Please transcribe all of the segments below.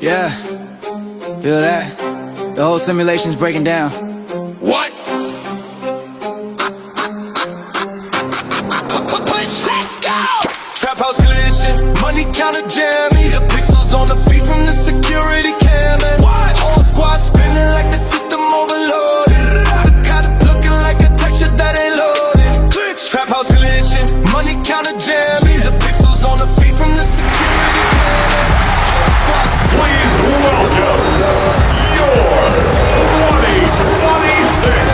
Yeah, feel that? The whole simulation's breaking down. What? Let's go! Trap house glitching, money counter jamming. The pixels on the feet from the security cam. Whole squad spinning like the system overloaded. The cop looking like a texture that ain't loaded. Trap house glitching, money counter jamming. The pixels on the feet from the security cam. Please welcome your 2026 New Orleans Saints.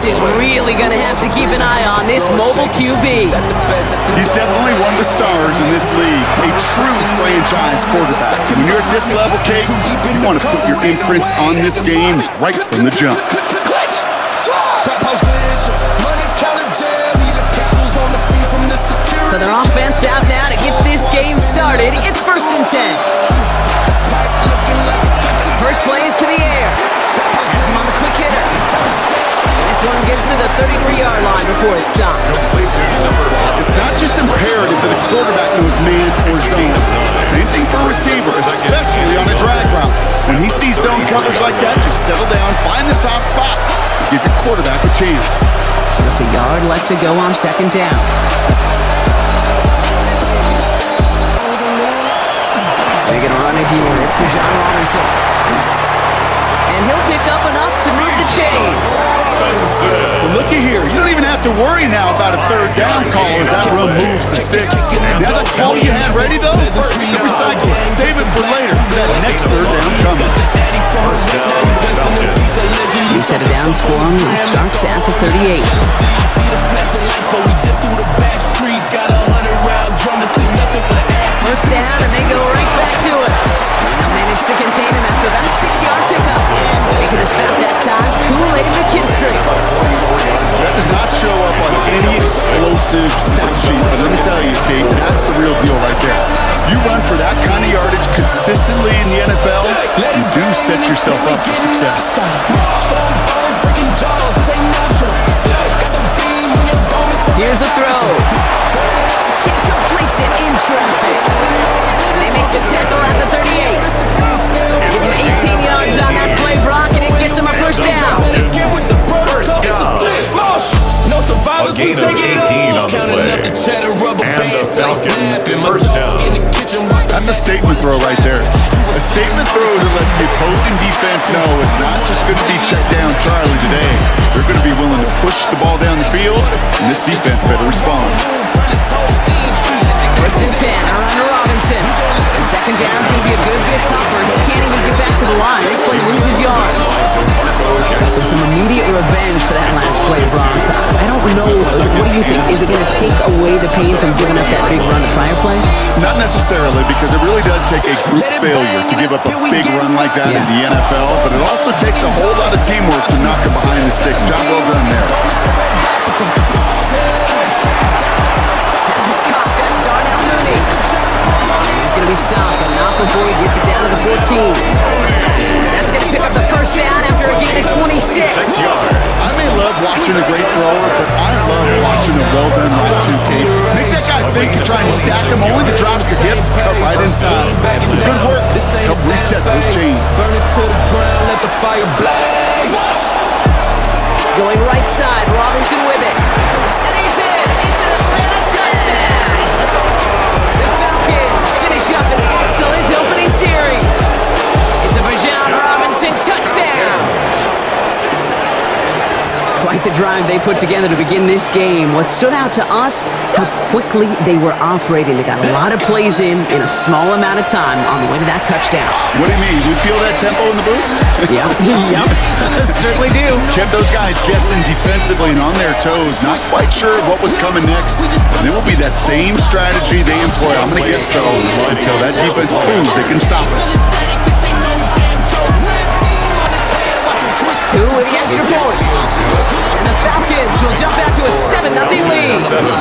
Is really going to have to keep an eye on this mobile QB. He's definitely one of the stars in this league, a true franchise quarterback. When you're at this level, Kate, you want to put your imprints on this game right from the jump. So their offense out now to get this game started. It's 1st and 10. First play is to the air. Has him on the quick hitter. This one gets to the 33-yard line before it's stopped. It's not just imperative that a quarterback knows man or zone. Same thing for a receiver, especially on a drag route. When he sees zone coverage like that, just settle down, find the soft spot, and give your quarterback a chance. Just a yard left to go on 2nd down. They're going to run it here. It's Bijan Robinson. And he'll pick up enough to move the chains. Well, looky here. You don't even have to worry now about a 3rd down call as that run moves the sticks. Now that call you had ready, though, recycle it. Save it for later for that next 3rd down coming. New set of downs for him. He starts at the 38. First down, and they go right back to it. They'll manage to contain him after about a 6-yard pickup. Making a stop that time. Kool-Aid McKinstry. That does not show up on any explosive stat sheet, but let me tell you, Kate, that's the real deal right there. You run for that kind of yardage consistently in the NFL, you do set yourself up for success. Here's a throw. He completes it in traffic. They make the tackle at the 38. 18 yards on that play, Brock, and it gets him a 1st down. A gain of 18 on the play. And the Falcons, 1st down. That's a statement throw right there. A statement throw that lets the opposing defense know it's not just going to be check down Charlie today. They're going to be willing to push the ball down the field, and this defense better respond. 1st and 10, around to Robinson. And 2nd down's going to be a good bit tougher. He can't even get back to the line. This play loses yards. So some immediate revenge for that last play, Brock. I don't know. What do you think? Is it going to take away the pain from giving up that big run the prior play? Not necessarily, because it really does take a group failure to give up a big run like that in the NFL, but it also takes a whole lot of teamwork to knock it behind the sticks. Job well done there. This is caught. That's Darnell Mooney. He's going to be stopped, but not before he gets it down to the 14. That's going to pick up the 1st down after a gain of 26. I may love watching a great thrower, but I love watching a well-done route too, Kate. Make that guy think you're trying to stack him only to drop your hips cut right inside. Some good work. Help reset those chains. Burn it to the ground, let the fire blaze. Going right side, Robinson with it. Quite the drive they put together to begin this game. What stood out to us, how quickly they were operating. They got a lot of plays in a small amount of time on the way to that touchdown. What do you mean? You feel that tempo in the booth? Yep. Certainly do. Kept those guys guessing defensively and on their toes, not quite sure what was coming next. And it will be that same strategy they employ. I'm going to guess so until that defense proves they can stop it. Who with the extra point? And the Falcons will jump out to a 7-0 lead.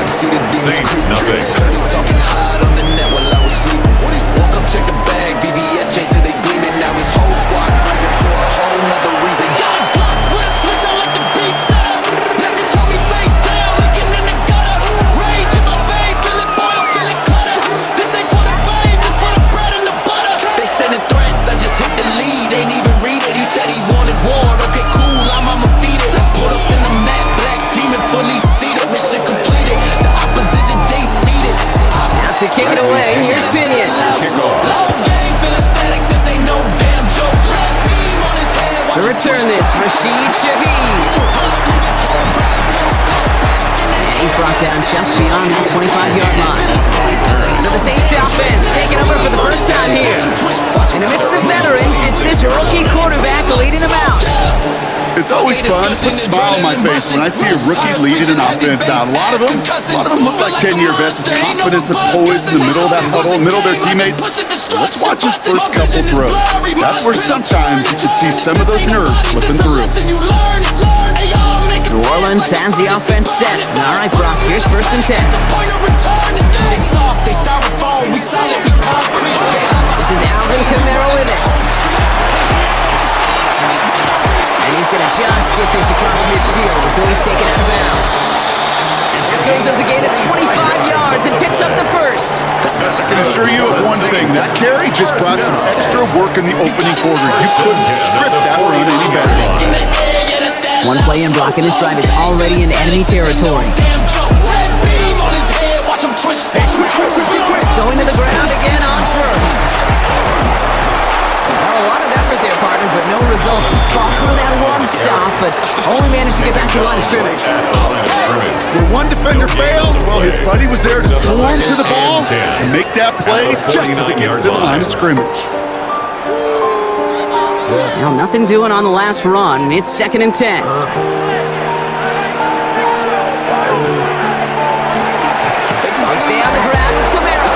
Saints, nothing. Talking hard on the net while I was sleeping. Woke up, check the bag, BBS chased till they gleaming. Now his whole squad grieving for a whole nother reason. Got a Glock with a switch on like the beast stutter. Left his homie face down, looking in the gutter. Rage in my veins, feel it boil, feel it clutter. This ain't for the fame, this for the bread and the butter. They sending threats, I just hit the lead. Ain't even read it, he said he wanted war. Okay, cool, I'ma feed it. Put up in the mat, black demon fully seated. Mission completed, the opposition they defeated. Now to kick it away, here's Pinion. To return this, Rashid Shaheed. And he's brought down just beyond that 25-yard line. So the Saints offense taking over for the first time here. And amidst the veterans, it's this rookie quarterback leading them out. It's always fun. It puts a smile on my face when I see a rookie leading an offense out. A lot of them look like 10-year vets with confidence and poise in the middle of that huddle, middle of their teammates. Let's watch his first couple throws. That's where sometimes you can see some of those nerves slipping through. New Orleans has the offense set. All right, Brock, here's 1st and 10. This is Alvin Kamara with it. And he's going to just get this across midfield before he's taken out of bounds. And that goes as a gain of 25 yards and picks up the first. I can assure you of one thing. That carry just brought some extra work in the opening quarter. You couldn't script that run any better. One play in, blocking his drive is already in enemy territory. Going to the ground again on first. Well, a lot of effort there, partner, but no results. Fought through that one stop, but only managed to get back to the line of scrimmage. Where one defender failed, well, his buddy was there to swarm to the ball and make that play just as it gets to the line of scrimmage. Now, nothing doing on the last run. It's 2nd and 10. Stay on the ground with Kamara.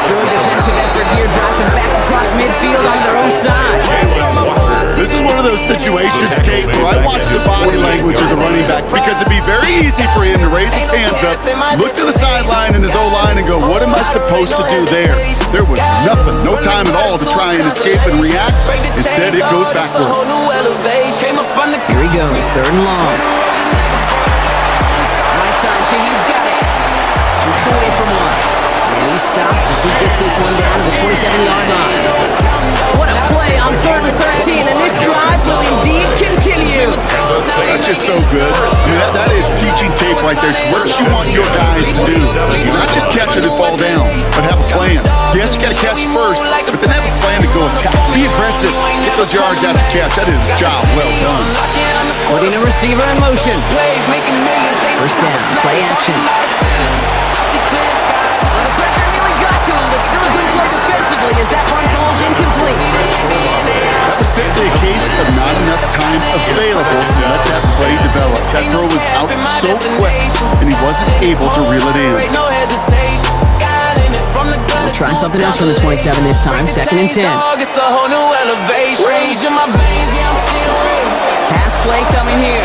Good defensive effort here, drives him back across midfield on their own side. This is one of those situations, Kate, where I watch the body language of the running back because it'd be very easy for him to raise his hands up, look to the sideline in his O-line and go, what am I supposed to do there? There was nothing, no time at all to try and escape and react. Instead, it goes backwards. Here he goes, 3rd and long. Right side, Shaheed's got it. Shoots away from one. And he stops as he gets this one down to the 27-yard line. What a play on 3rd and 13, and this drive will indeed continue. That's just so good. I mean, that is teaching tape right there. It's what you want your guys to do. Not just catch it and fall down, but have a plan. Yes, you got to catch it first, but then have a plan to go attack. Be aggressive. Get those yards after catch. That is a job well done. Putting a receiver in motion. 1st down, play action. The pressure nearly got to him, but still a good play defensively as that one falls incomplete. That was simply a case of not enough time available to let that play develop. That throw was out so quick, and he wasn't able to reel it in. We'll try something else from the 27 this time, 2nd and 10. Pass play coming here.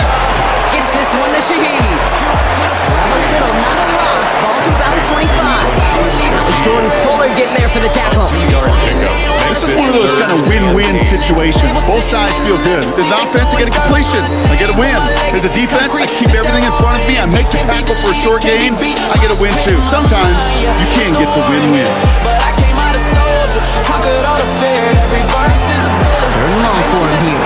Gets this one to Shaheed. Over the middle, not a lot. Ball to about the 25. That was Jordan Fuller getting there for the tackle. This is one of those kind of win-win situations. Both sides feel good. As an offense, I get a completion. I get a win. As a defense, I keep everything in front of me. I make the tackle for a short gain. I get a win too. Sometimes you can't get to win-win. 3rd and long for him here.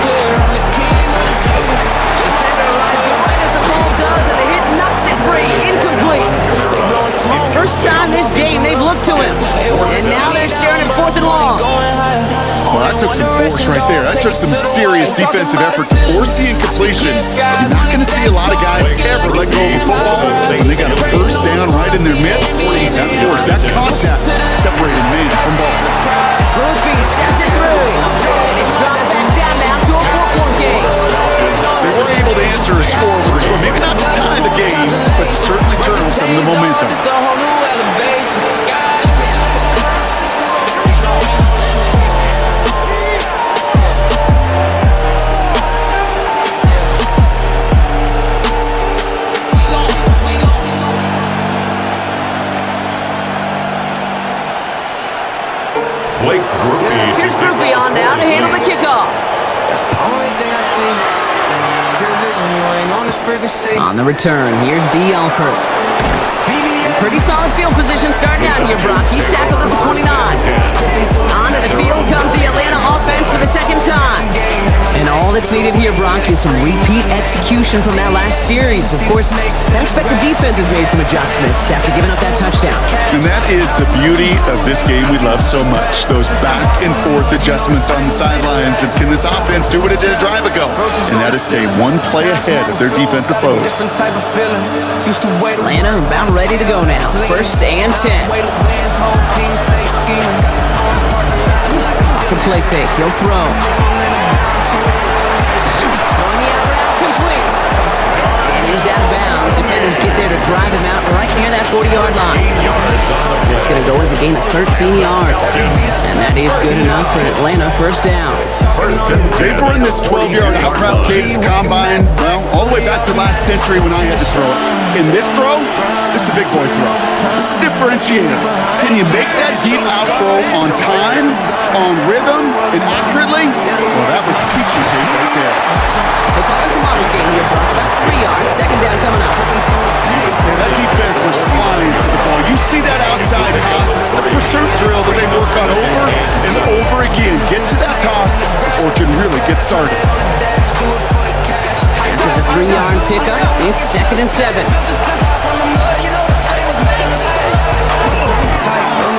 Defender arrives right as the ball does, and the hit knocks it free. Incomplete. First time this game they've looked to him. And now they're staring at 4th and long. Well, that took took some force right there. That took some serious defensive effort to force the incompletion. You're not going to see a lot of guys ever let go of a football when they got a first down right in their midst. That force, that contact separated man from ball. Groupie sends it through. And it's dropped back down now to a 4-point game. They were able to answer a score with a score. Maybe not to tie the game, but to certainly turn on some of the momentum. Here's Groupie on now to handle the kickoff. That's the only thing I see. Clear vision, you ain't on this frequency. On the return, here's D. Alford. Pretty solid field position starting out here, Brock. He's tackled at the 29. Onto the field comes the Atlanta offense for the second time. And all that's needed here, Brock, is some repeat execution from that last series. Of course, I expect the defense has made some adjustments after giving up that touchdown. And that is the beauty of this game we love so much. Those back and forth adjustments on the sidelines. And can this offense do what it did a drive ago? And that is stay one play ahead of their defensive foes. Different type of feeling. Used to wait Atlanta about ready to go now. First and 10. The play fake. He'll throw. On the out route, complete. And he's out of bounds. Defenders get there to drive him out right near that 40-yard line. It's going to go as a gain of 13 yards. And that is good enough for Atlanta. First down. They've run this 12-yard out route kick combine, well, all the way back to last century when I had to throw it. In this throw, it's a big boy throw. It's a differentiator. Can you make that deep out throw on time, on rhythm, and accurately? Well, that was teaching tape right there. The Falcons are on this game here, Brock. About 3 yards. Second down coming up. That defense was flying to the ball. You see that outside toss. This is a pursuit drill that they work on over and over again. Get to that toss before it can really get started. After the 3-yard pickup, it's second and 7.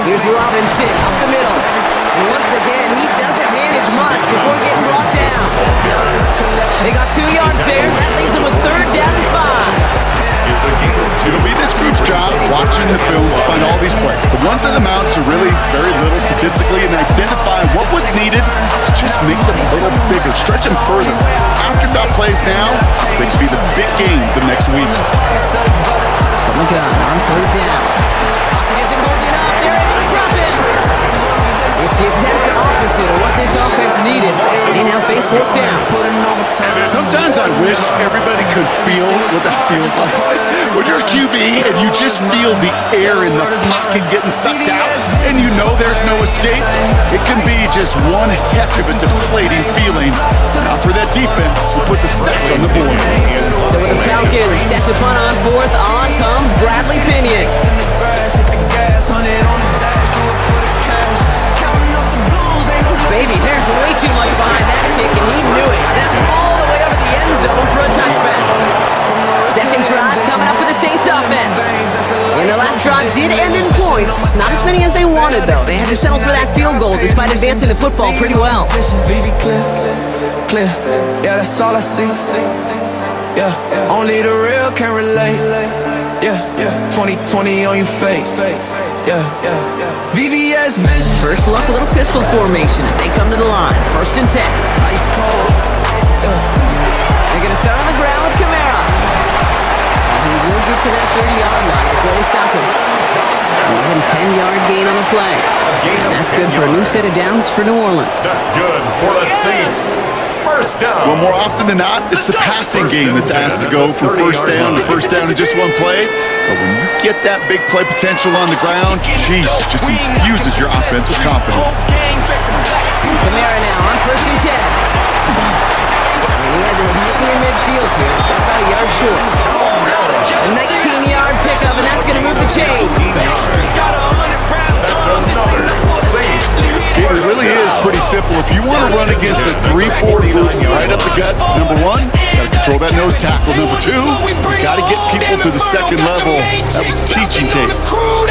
Here's Robinson up the middle. And once again, he doesn't manage much before getting brought down. They got 2 yards there. That leaves them with third down and 5. It'll be this group's job watching the film to find all these plays. The ones that amount to really very little statistically and identify what was needed to just make them a little bigger, stretch them further. Afterthought plays now, they could be the big gains of next week. From the gun on third down. Isn't holding up. They're able to drop it. It's the exact opposite of what this offense needed. They now face fourth down. Sometimes I wish everybody could feel what that feels like. When you're a QB and you just feel the air in the pocket getting sucked out and you know there's no escape, it can be just one heck of a deflating feeling. Not for that defense who puts a sack on the board. So with the Falcons set to punt on fourth, on comes Bradley Pinion. Baby, there's way too much behind that kick, and he knew it. That's all the way over the end zone for a touchback. Second drive coming up for the Saints offense. And their last drive did end in points. Not as many as they wanted, though. They had to settle for that field goal despite advancing the football pretty well. Clear, yeah, that's all I see. Yeah, only the real can relate. Yeah, 2020 on your face. Yeah. VVS vision. First look, a little pistol formation as they come to the line. First and 10. Ice cold. They're going to start on the ground with Kamara. And he will get to that 30-yard line before they stop him. More than 10-yard gain on the play. And that's good for a new set of downs for New Orleans. That's good for the Saints. First down. Well, more often than not, it's the passing game that's asked to go from first down in just one play. But when you get that big play potential on the ground, geez, it just infuses your offense with confidence. Kamara now on first and 10. He has a receiver in midfield here. It's about a yard short. A 19-yard pickup, and that's going to move the chains. It really is pretty simple. If you want to run against a 3-4 group right up the gut, number one, got to control that nose tackle. Number two, you got to get people to the second level. That was teaching tape.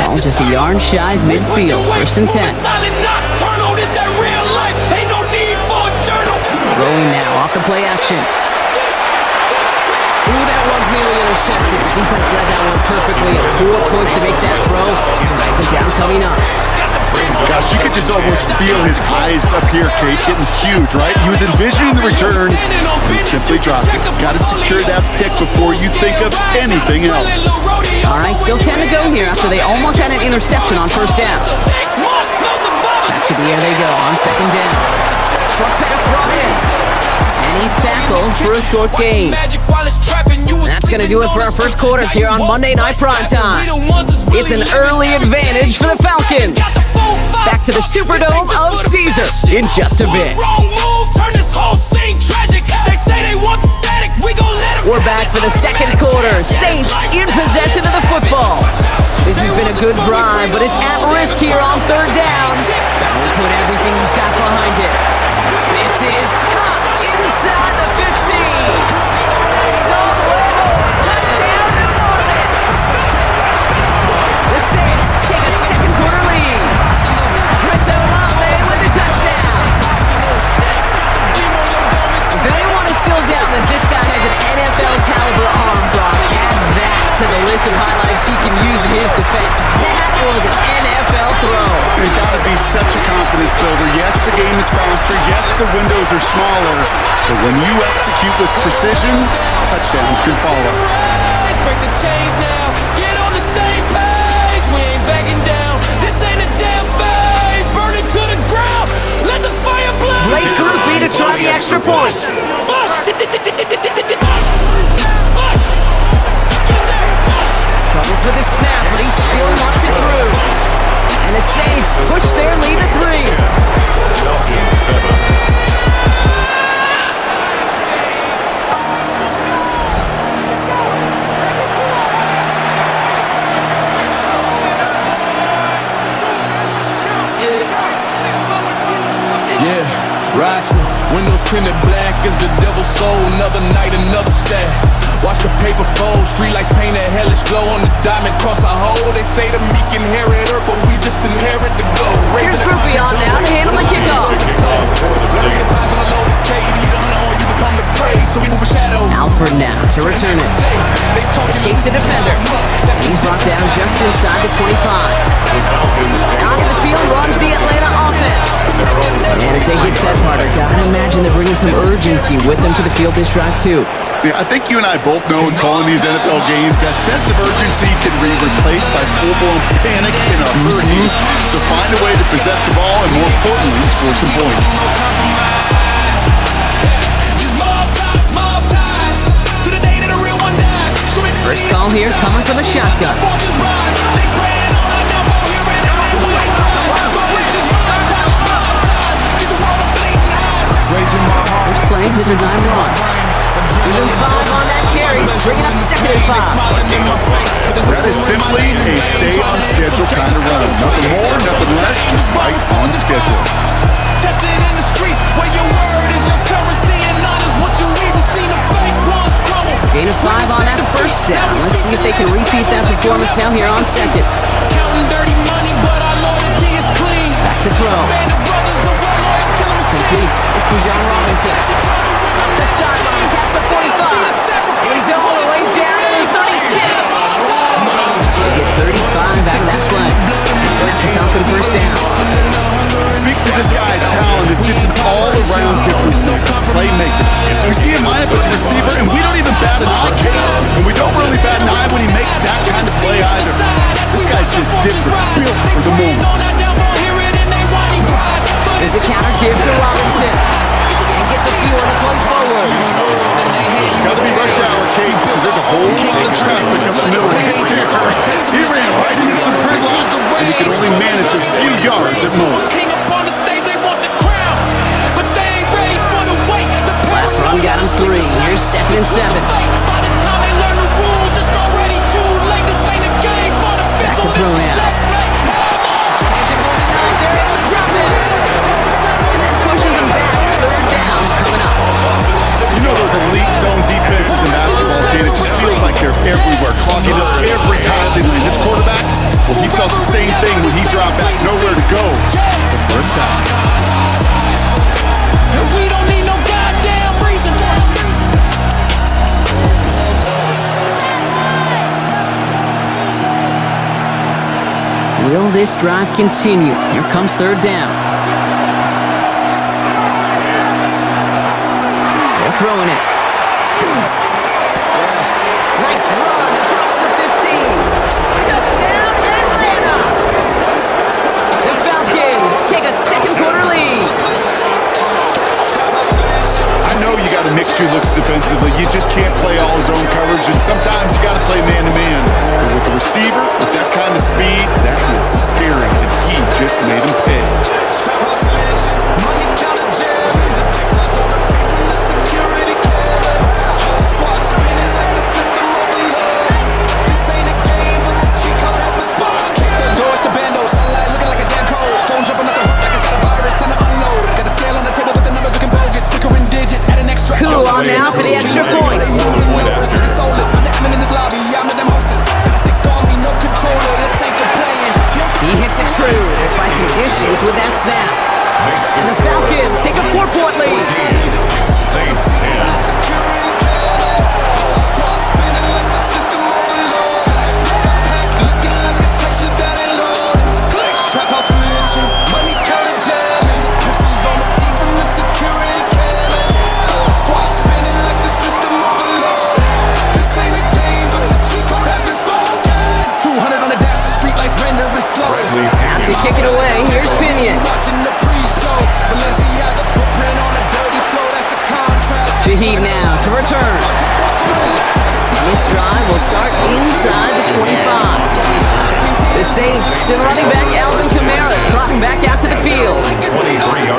Ball just a yard shy of midfield. First and 10. Silent nocturnal, this that real life. Ain't no need Throwing now, off the play action. Ooh, that one's nearly intercepted. Defense read that one perfectly. A poor choice to make that throw. Second down coming up. Gosh, you could just almost feel his eyes up here, Kate, getting huge, right? He was envisioning the return and simply dropped it. Got to secure that pick before you think of anything else. All right, still 10 to go here after they almost had an interception on first down. Back to the air they go on second down. Short pass brought in. And he's tackled for a short gain. That's going to do it for our first quarter here on Monday Night Primetime. It's an early advantage for the Falcons. Back to the Superdome of Caesar in just a bit. We're back for the second quarter. Saints in possession of the football. This has been a good drive, but it's at risk here on third down. We'll put everything he's got behind it. This is caught inside the 15. Touchdown, New Orleans. The Saints take a second quarter lead. Chris Olave with the touchdown. If anyone is still doubting that this guy has an NFL caliber arm, Brock, add that to the list of highlights he can use in his defense. That was an NFL throw. It's got to be such a confidence builder. Yes, the game is faster. Yes, the windows are smaller. But when you execute with precision, touchdowns can follow. Break the chains now. Get on the same page. We ain't backing down. This ain't a damn phase. Burn it to the ground. Let the fire blaze. Great groupie to try the extra point. Troubles with his snap, but he still knocks it through. And the Saints push their lead to 3. Yeah, rational. Windows tinted black as the devil's soul. Another night, another stat. Watch the paper fold. Streetlights paint a hellish glow on the diamond cross a hole. They say the meek inherit earth, but we just inherit the gold. Here's Groupie on now to handle the kickoff. Alford now to return it. Escapes the defender. He's brought down just inside the 25. Out in the field runs the Atlanta offense. And as they get set, Carter, gotta imagine they're bringing some urgency with them to the field this drive too. Yeah, I think you and I both know in calling these NFL games that sense of urgency can be replaced by full-blown panic in a hurry. So find a way to possess the ball and, more importantly, score some points. First call here coming from the shotgun. First play is a design run. Even 5 on that carry, bringing up second and 5. That is simply a stay-on-schedule kind of run. Nothing more, nothing less, just right on schedule. Tested in the streets where your word is your currency and none is what you even seen the fake ones crumble. Gain of 5 on that first down. Let's see if they can repeat that performance now here on second. Counting dirty money, but our loyalty is clean. Back to throw. Complete. It's Bijan Robinson. Up the sideline, past the 45. He's all the way down to the 36. They get 35 out of that play. That's a Falcon first down. Speaks to this guy's talent is just an all-around difference playmaker. We see him line up as a receiver, and we don't even bat an eye. And we don't really bat an eye when he makes that kind of play either. This guy's just different, built for the moment. There's a counter give to Robinson. And gets a few on the play forward. Gotta be rush hour, Kate, because there's a whole lot of traffic up the middle here. He ran right into some gridlock, and he could only manage a few yards at most. Last run got him 3. Here's second and 7. Back to throw now. You know those elite zone defenses in basketball, Kate, it just feels like they're everywhere, clogging up every passing lane. This quarterback, well, he felt the same thing when he dropped back, nowhere to go. The first half. We don't need no God Will this drive continue? Here comes third down. They're throwing it. Nice run across the 15. Touchdown, Atlanta! The Falcons take a second quarter lead. I know you got to mix your looks defensively. You just can't play all zone coverage, and sometimes you got to play man-to-man. But with the receiver, with that kind of speed, that is scary, and he just made him pay. Cool on now for the extra point. He hits it true despite some issues with that snap. And the Falcons take a 4-point lead. Saints 10. Out to kick it away, here's Pinion. Shaheed now to return. This drive will start inside the 25. The Saints and running back Alvin Kamara trotting back out to the field.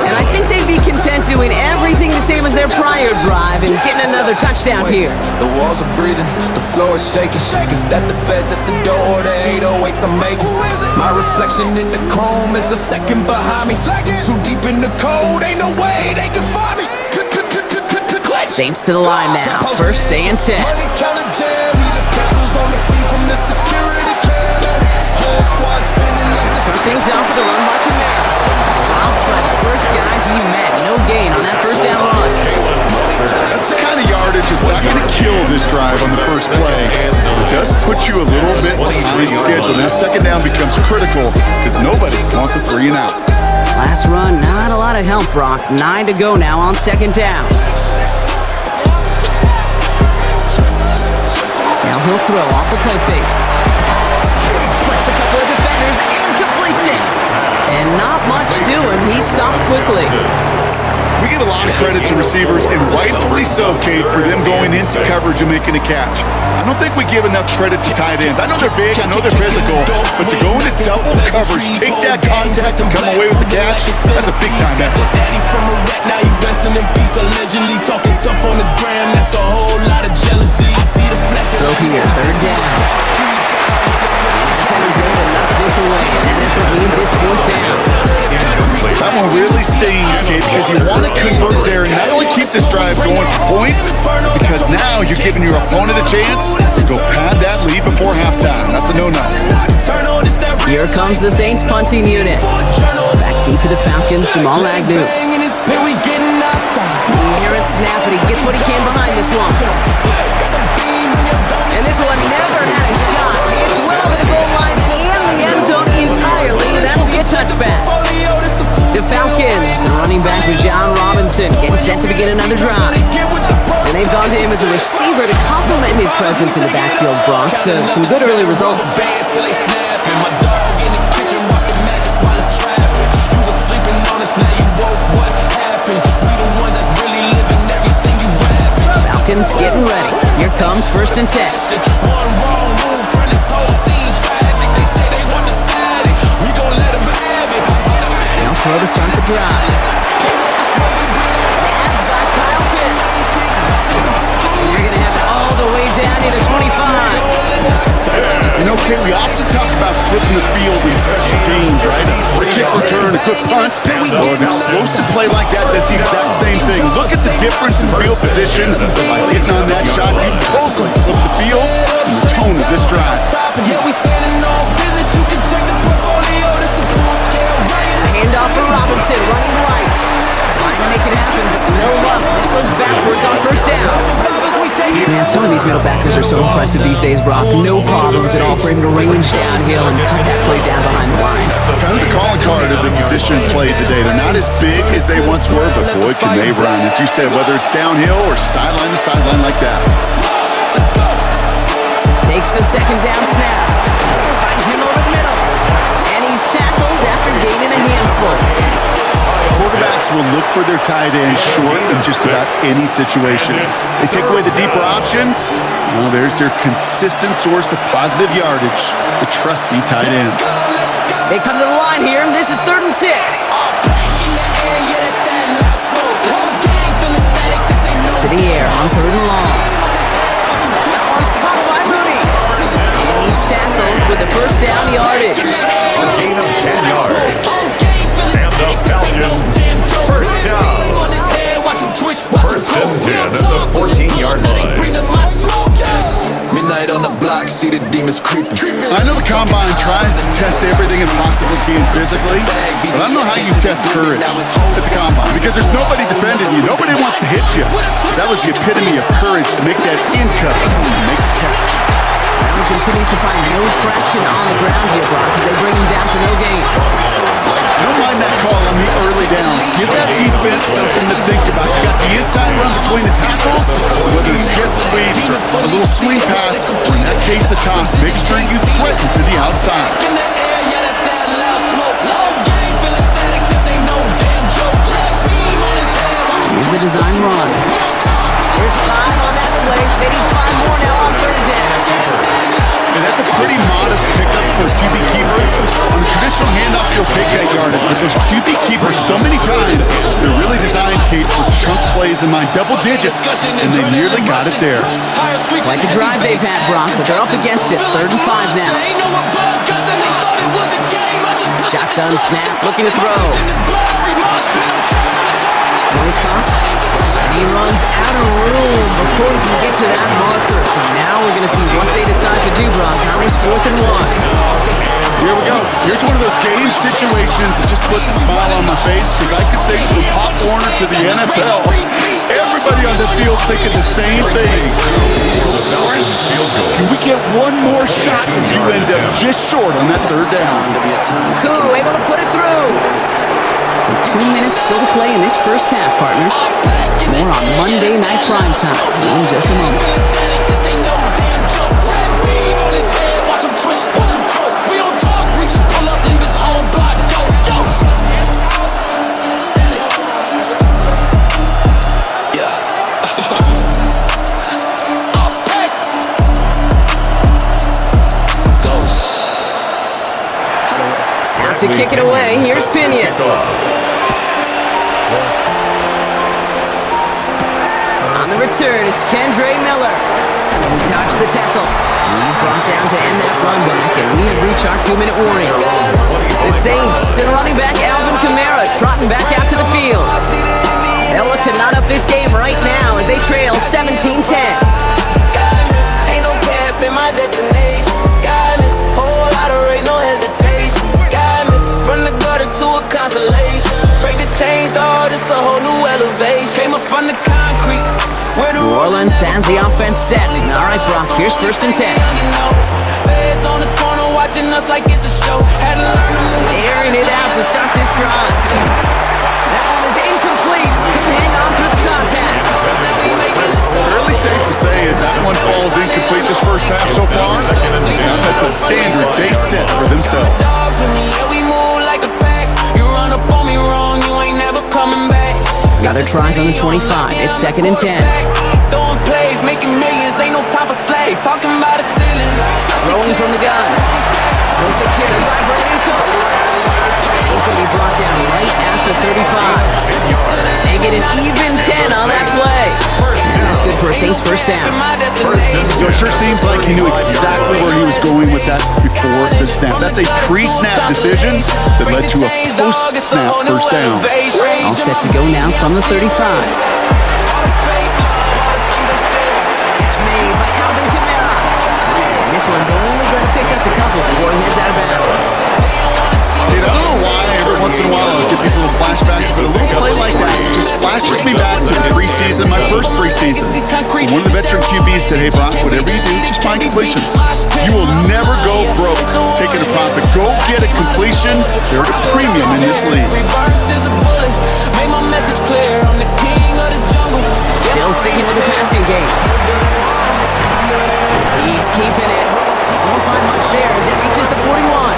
And I think they'd be content doing everything the same as their prior drive and getting another touchdown here. The walls are breathing, the floor is shaking. Is that the feds at the door? The 808s I'm making. My reflection in the chrome is a second behind me. Too deep in the cold, ain't no way they can find me. Saints to the line now. First and 10. Money counter jam. Pencils on the feet from the security camera. Whole squad spinning like the Start things off with a run by Kamara. Wow, for the first guy he met. No gain on that first down run. That's the kind of yardage that's not going to kill this drive on the first play. It does put you a little bit behind schedule. That second down becomes critical because nobody wants a 3 and out. Last run, not a lot of help, Brock. 9 to go now on second down. Now he'll throw off the play fake. Splits a couple of defenders and completes it. And not much doing. He stopped quickly. We give a lot of credit to receivers, and rightfully so, Kate, for them going into coverage and making a catch. I don't think we give enough credit to tight ends. I know they're big, I know they're physical, but to go into double coverage, take that contact and come away with the catch, that's a big-time effort. Daddy from a wreck, now you resting in peace. Allegedly talking tough on the gram, that's a whole lot of jealousy. See the flash. Throw here, third down. Defenders able to knock this away, and that is what means it's fourth down. That one really stings, Kate, because you want to convert there and not only keep this drive going for points, because now you're giving your opponent a chance to go pad that lead before halftime. That's a no-no. Here comes the Saints punting unit. Back deep for the Falcons, Jamal Agnew. Inherent snap, but he gets what he can behind this one. And this one never had a shot. It's well over the goal line and the end zone entirely. That'll be a touchback. The Falcons and running back John Robinson getting set to begin another drive. And they've gone to him as a receiver to complement his presence in the backfield, Brock, to some good early results. Falcons getting ready. Here comes first and 10. Now throw to start the drive. Grabbed by Kyle Pitts. You're going to have it all the way down to the 25. You know, Kate, we often talk about flipping the field in special teams, right? A kick return, a quick punt, or an explosive play like that does the exact same thing. Look at the difference in field position. By hitting on that shot, you totally flip the field and the tone of this drive. Handoff for Robinson, running right. Trying to make it happen, but no luck. This goes backwards on first down. Man, Some of these middle backers are so impressive these days, Brock. No problems at all for him to range downhill and cut that play down behind the line. Kind of the calling card of the position played today. They're not as big as they once were, but boy, can they run. As you said, whether it's downhill or sideline to sideline like that. Takes the second down snap. Finds him over the middle. And he's tackled after gaining a handful. Quarterbacks will look for their tight end short in just about any situation. They take away the deeper options. Well, there's their consistent source of positive yardage, the trusty tight end. They come to the line here. This is 3rd and 6. To the air on 3rd and long. That one's caught by Mooney. And he's tackled with the first down yardage. A gain of 10 yards. And the Falcons, first down. First and 10 at the 14-yard line. Midnight on the block, see the demons creeping. I know the Combine tries to test everything it possibly can physically, but I don't know how you test courage at the Combine because there's nobody defending you. Nobody wants to hit you. That was the epitome of courage to make that in cut and make a catch. Allen continues to find no traction on the ground here, Brock, as they bring him down for no gain. I don't mind that call on the early downs. Give that defense something to think about. You got the inside run between the tackles, whether it's jet sweeps or a little swing pass. In that case of toss, make sure you threaten to the outside. Here's the design run. There's 5 on that play. They need 5 more now on 3rd down. And that's a pretty modest pickup for a QB keeper. On a traditional handoff, you'll take that yardage. But those QB keepers, so many times, they're really designed, Kate, for chunk plays in my double digits, and they nearly got it there. Like a drive they've had, Brock, but they're up against it. 3rd and 5 now. Shotgun snap, looking to throw. Noise caught. He runs out of room before he can get to that marker. So now we're going to see what they decide to do, Brock. Now it's 4th and 1. Here we go. Here's one of those game situations that just puts a smile on my face because I could think from Pop Warner to the NFL. Everybody on the field thinking the same thing. Can we get one more shot as you end up just short on that 3rd down? Cool, able to put it through. So 2 minutes still to play in this first half, partner. More on Monday Night Primetime in just a moment. Out to kick it away, here's Pinion. On the return, it's Kendre Miller. He dodged the tackle. He's brought down to end that run back, and we have reached our 2-minute warning. The Saints send running back Alvin Kamara trotting back out to the field. They'll look to knot up this game right now as they trail 17-10. Ain't no cap in my destination. Skyman, whole lot of rain, no hesitation. Skyman, from the gutter to a constellation. Break the chains, dawg, it's a whole new elevation. Came up from the concrete. New Orleans has the offense set. All right, Brock, here's 1st and 10. Feds on the corner watching us like it's a show. Had to learn to move. Airing it out to start this drive. That one is incomplete. Couldn't hang on through the contact. Fairly safe to say as that one falls incomplete this first half so far. Not at the standard they set for themselves. We move like a pack. You run up on me wrong, you ain't never coming back. Another try on the 25. It's 2nd and 10. Throwing plays, making millions, ain't no time for slay. Talking about a ceiling. Rolling from the gun. No security by Brandon Cooks. He's going to be brought down right at the 35. They get an even 10 on that play. That's good for a Saints first down. So it sure seems like he knew exactly where he was going with that before the snap. That's a pre-snap decision that led to a post-snap first down. All set to go now from the 35. It's made by Alvin Kamara. And this one's only going to pick up a couple before he heads out of bounds. I don't know why every once in a while I get these little flashbacks, but a little play like that just flashes me back to preseason, my first preseason. One of the veteran QBs said, hey, Brock, whatever you do, just find completions. You will never go broke taking a profit. Go get a completion. They're at a premium in this league. Still sticking with the passing game. He's keeping it. Won't find much there as it reaches the 41.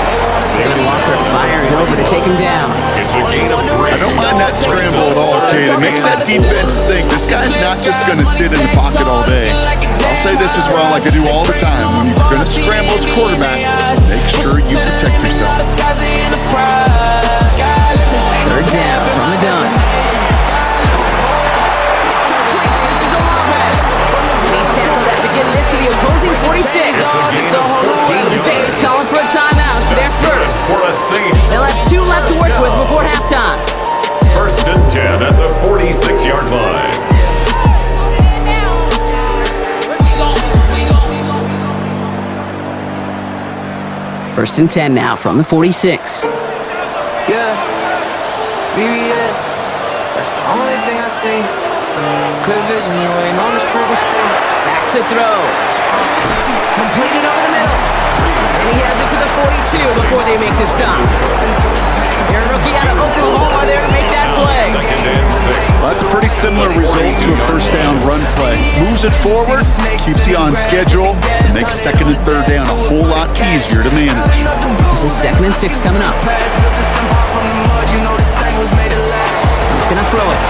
Jalen Walker firing over to take him down. It's a gain of 3. I don't mind that scramble at all, okay? It makes that defense think this guy's not just going to sit in the pocket all day. I'll say this as well, like I do all the time. When you're going to scramble as quarterback, make sure you protect yourself. Third down from the gun. It's complete. This is Olave. He's tackled that begin this to the opposing 46. The Saints calling for a timeout to their first. For a Saints. They'll have 2 left to work with before halftime. First and 10 at the 46-yard line. First and 10 now from the 46. Yeah, VVS, that's the only thing I see. Clear vision, you ain't on this frequency. Back to throw. Completed over the middle. And he has it to the 42 before they make the stop. Your rookie out of Oklahoma there to make that play. Well, that's a pretty similar result to a first down run play. Moves it forward, keeps you on schedule, and makes second and third down a whole lot easier to manage. This is second and 6 coming up. He's going to throw it.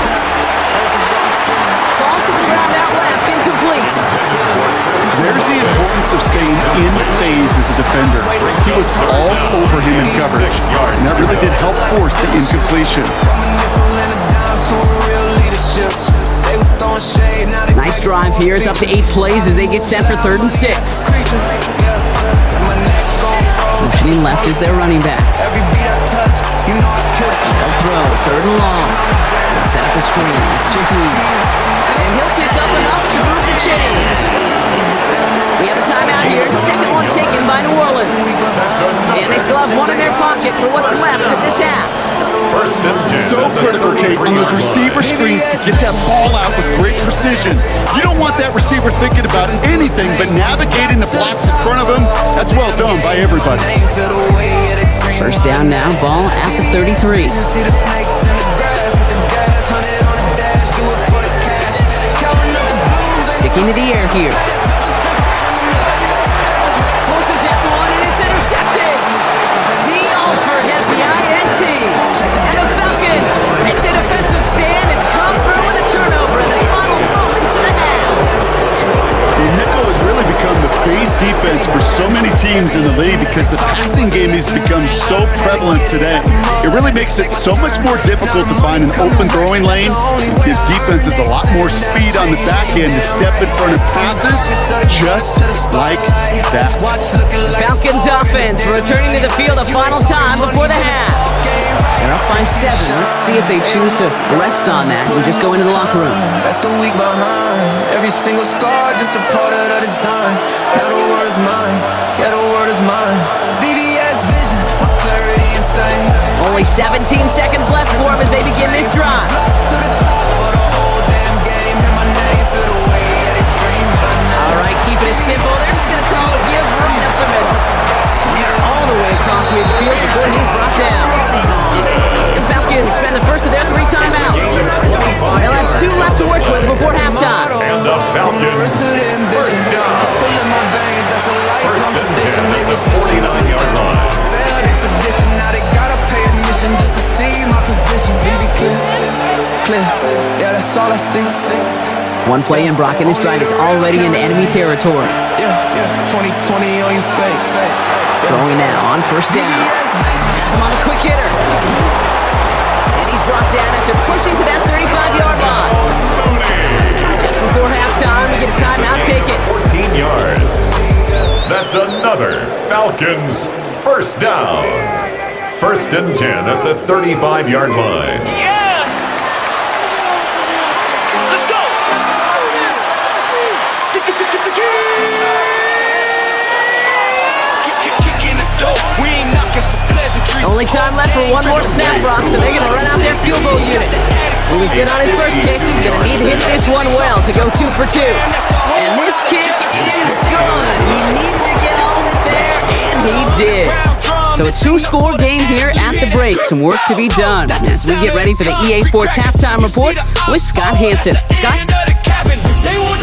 Falls to the ground out left, incomplete. There's the importance of staying in phase as a defender. He was all over him in coverage, and that really did help force the incompletion. Nice drive here. It's up to 8 plays as they get set for third and 6. Motioning left is their running back. They'll throw, third and long. They'll set up the screen. It's Shaheed. And he'll pick up enough to move the chains. We have a timeout here. Second one taken by New Orleans. And they still have one in their pocket for what's left of this half. First and 10. So critical, Kate, on those receiver screens to get that ball out with great precision. You don't want that receiver thinking about anything but navigating the blocks in front of him. That's well done by everybody. First down now, ball at the 33. Sticking to the air here. Forces that one and it's intercepted. D. Alford has the INT. And the Falcons make the defensive stand and come through with a turnover in the final moments of the half. The nickel has really become the base defense for so many teams in the league because the passing game has become so prevalent today. It really makes it so much more difficult to find an open throwing lane. It gives defenses a lot more speed on the back end to step in front of passes just like that. Falcons offense returning to the field a final time before the half. They're up by 7. Let's see if they choose to rest on that and just go into the locker room. Left the week behind. Every single scar just a part of the design. Now the word is mine. Yeah, the word is mine. VVS vision, my clarity insane. Only 17 seconds left for them as they begin this drive. To the top of the whole damn game. Hear my name, feel the way that they scream. All right, keeping it simple. They're just going to call a give right up the middle. They're all the way across midfield before he's brought down. The Falcons spend the first of their 3 timeouts. They'll have 2 left to work with before halftime. And the Falcons. First down. First and 10 at the 49-yard line. Now they gotta pay admission just to see my position. Very clear. Yeah, that's all I see. 1 play in, Brock, and this drive is already into enemy territory. Yeah. 2020 on you fakes. Throwing now on first down. Has him on a quick hitter. And he's brought down after pushing to that 35-yard line. Just before halftime, we get a timeout taken. 14 yards. That's another Falcons first down. First and 10 at the 35-yard line. Yeah! Let's go! Kicking the door, we ain't knocking for pleasantries. Only time left for one more snap, Brock, so they're going to run out their field goal units. He was good on his first kick. Gonna need to hit this one well to go 2 for 2. And this kick is good. He needed to get all of it there, and he did. So a 2-score game here at the break. Some work to be done as we get ready for the EA Sports Halftime Report with Scott Hansen. Scott?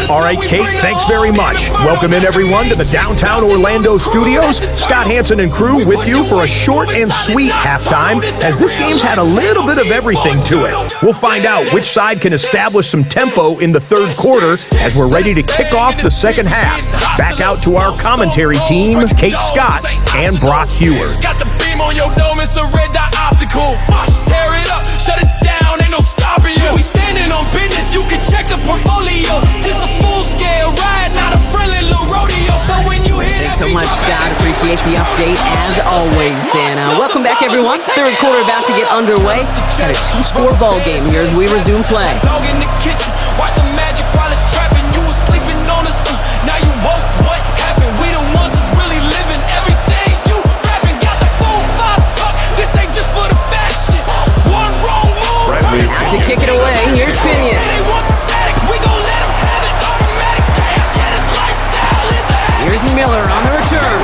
All right, Kate, thanks very much. Welcome in, everyone, to the downtown Orlando studios. Scott Hansen and crew with you for a short and sweet halftime, as this game's had a little bit of everything to it. We'll find out which side can establish some tempo in the third quarter as we're ready to kick off the second half. Back out to our commentary team, Kate Scott and Brock Hewer. Got the beam on your dome, it's a red dot optical. Tear it up, shut it down, ain't no stopping you. We standing on business, you can check the portfolio. This a full-scale ride, not a friendly little rodeo. So when you hear Thanks so much, Scott. Appreciate the update as always. And welcome back, everyone. Third quarter about to get underway. Got a 2-score ball game here as we resume play. dog in the kitchen, watch the magic while it's trapping. You was sleeping on us, now you woke. What happened? We the ones that's really living everything. You rapping, got the full 5 tuck. This ain't just for the fashion. One wrong move. Out to kick it away. Here's Pinion. They want the static, we gon' let them have it. Automatic cash, yeah, this lifestyle is a Here's Miller on the return.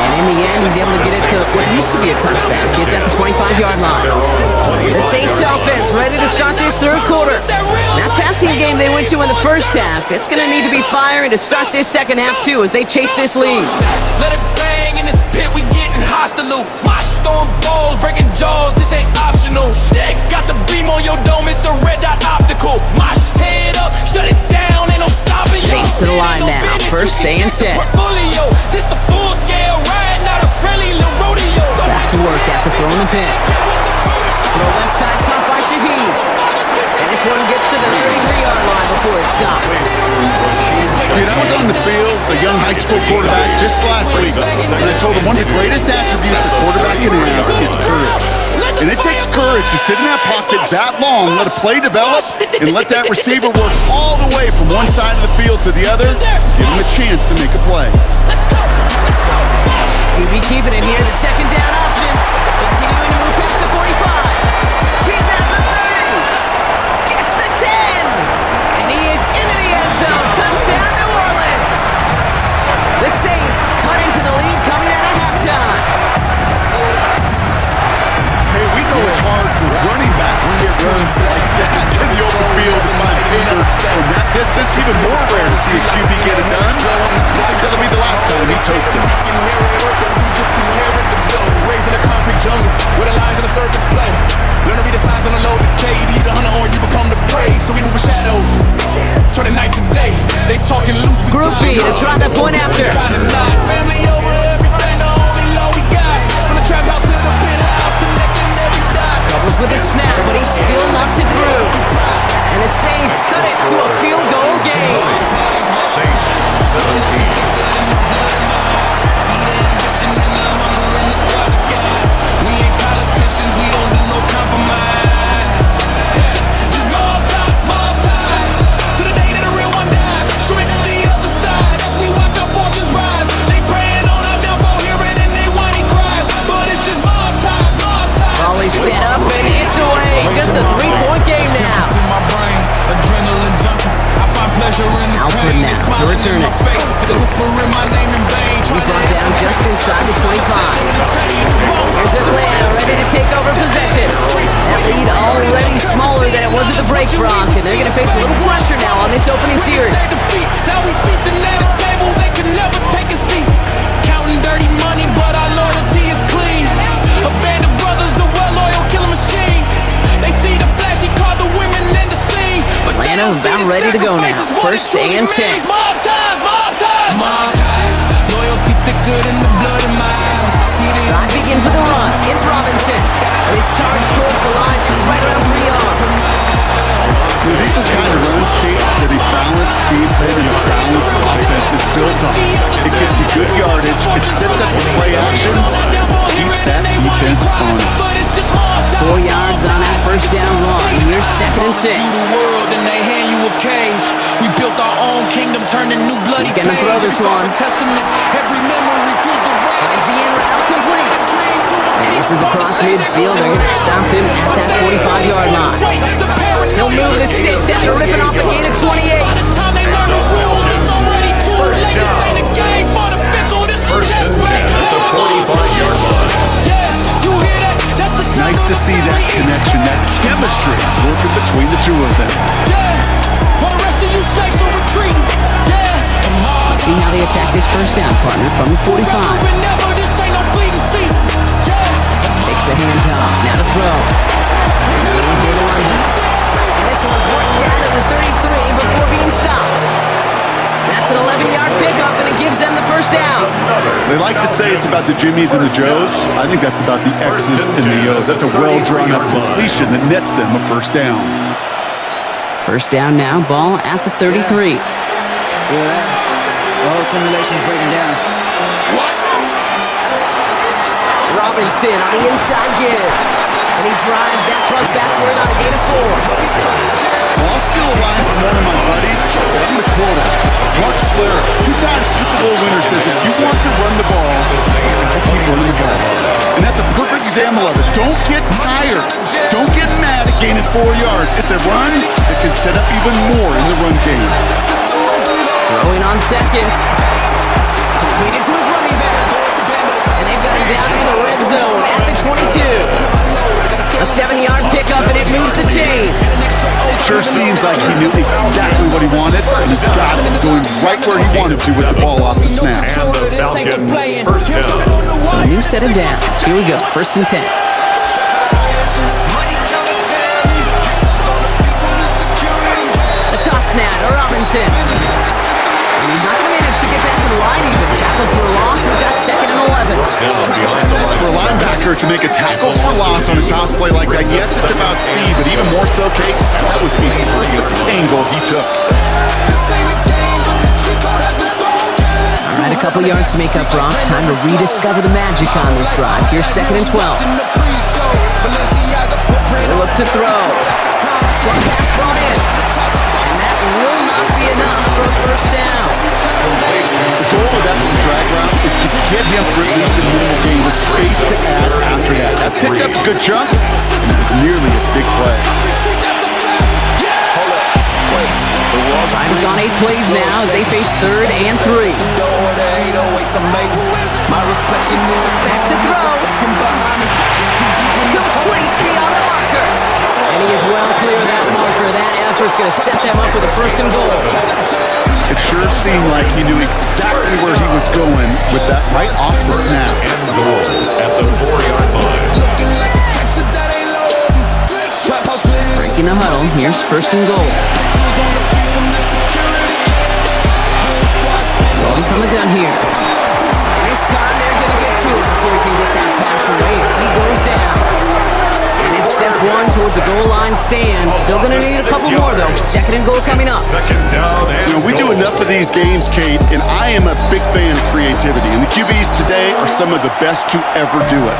And in the end, he's able to get it to what used to be a touchback. It's at the 25-yard line. The Saints offense ready to start this third quarter. That passing game they went to in the first half, it's going to need to be firing to start this second half, too, as they chase this lead. Let it bang in this pit, we getting hostile. My storm balls, breaking jaws, this ain't optional. Stick, got the beam on your dome, it's a red dot optical. My head up, shut it down, ain't no stopping you. Saints to the line now, first and 10. Portfolio, this a full-scale ride, not a friendly little rodeo. Back to work after throwing the pin. Throw left side caught by Shaheed. And this one gets to the 33-yard line before it stops. Dude, I was on the field, a young high school quarterback, just last week, and I told him one of the greatest attributes a quarterback can have is courage. And it takes courage to sit in that pocket that long, let a play develop, and let that receiver work all the way from one side of the field to the other, give him a chance to make a play. QB keeping it here, the second down option. Continuing to move past the 45. He's at the 30. Gets the 10. And he is into the end zone. Touchdown, New Orleans. The Saints cut into the lead coming out of halftime. Hey, we know it's hard for running backs to get runs like that in the open field in my favor. From that distance, even more rare to see a QB get it done. I think that'll be the last time he takes it. Raised in a concrete jungle, where the lions and the serpents play. Learn to read the signs on the load, KD, the hunter, or you become the prey. So we move in shadows, turn the night to day. They talking loose, we Group B to try the point after. Family over everything, the only law we got. From the trap house to the penthouse, connecting every dot. Was with a snap, but he still knocks it through. And the Saints cut it to a field goal game. Saints 17. Set up and it's away. Just a 3-point game now. Alfred now to return it. He's brought down just inside the 25. Here's Atlanta ready to take over possession. That lead already smaller than it was at the break, Brock, and they're going to face a little pressure now on this opening series. Now we feasting at a table, they can never take a seat. Counting dirty money, but our loyalty is clean. A band of brothers, a well-oiled killing machine. They see the flashy car, the women and the scene. Atlanta about ready to go now. First and 10. Mob ties, mob ties, mob ties. Loyalty thicker than the blood in my eyes. Drive begins with a run. It's Robinson. And his charge towards the line comes right around 3 yards. These are the kind of runs, Kate, that a balanced game plan and a balanced offense is built on. It gets you good yardage, it sets up the play action, keeps that defense honest. 4 yards on that first down run. Here's second and 6. World and they hand you a cage. We built our own kingdom, turned a new bloody He's gonna throw this one. Testament, every memory feels the rage. Finds the end route complete. And Races across midfield. They're going to stop him at that 45-yard line. He'll move the sticks after ripping off a gain of 28. First and 10 at the 45-yard line. Nice to see that connection, that chemistry working between the two of them. Let's see how they attack this first down, partner, from the 45. Takes the hands off. Now to throw. And this one's worked down to the 33 before being stopped. That's an 11-yard pickup, and it gives them the first down. They like to say it's about the Jimmies and the Joes. I think that's about the X's and the O's. That's a well-drawn-up completion that nets them a first down. First down now, ball at the 33. Feel that? The whole simulation's breaking down. Robinson on the inside give. And he drives that plug backward on a gain of 4. Ball skill line from one of my buddies. I'm the quarterback. Mark Slater, two-time Super Bowl winner, says if you want to run the ball, keep running the ball. And that's a perfect example of it. Don't get tired. Don't get mad at gaining 4 yards. It's a run that can set up even more in the run game. Throwing on seconds. Completed to his running back. And they've got him down in the red zone at the 22. A 7-yard pickup, and it moves the chains. Sure seems like he knew exactly what he wanted, and he got it, going right where he wanted to with the ball off the snap. And the Falcons first down. So a new set of downs. Here we go, first and 10. A toss now to Robinson. And he's not going to manage to get back to the line even. Tackled for a loss, we've got second and 11. For a linebacker to make a tackle for loss on a toss play like that, yes, it's about speed, but even more so, Kate, that was the angle he took. All right, a couple yards to make up, Brock. Time to rediscover the magic on this drive. Here's second and 12. They look to throw. One pass brought in. And that will not be enough for a first down. The goal of that drag route is to get him for at least a minimal gain with space to add after that. That picked up a good chunk, and it was nearly a big play. Time's gone 8 plays now as they face third and 3. Back to throw. Complete beyond the marker. And he is well clear of that marker. That effort's going to set them up with a first and goal. It sure seemed like he knew exactly where he was going with that right off the snap. And goal at the 4-yard line. Breaking the huddle, here's first and goal. Rolling from the gun here. This time they're going to get to it before he can get that pass away as he goes down. And it's step one towards a goal line stand. Still going to need a couple more, though. Second and goal coming up. Second down and We do goal. enough of these games, Kate, and I am a big fan of creativity. And the QBs today are some of the best to ever do it.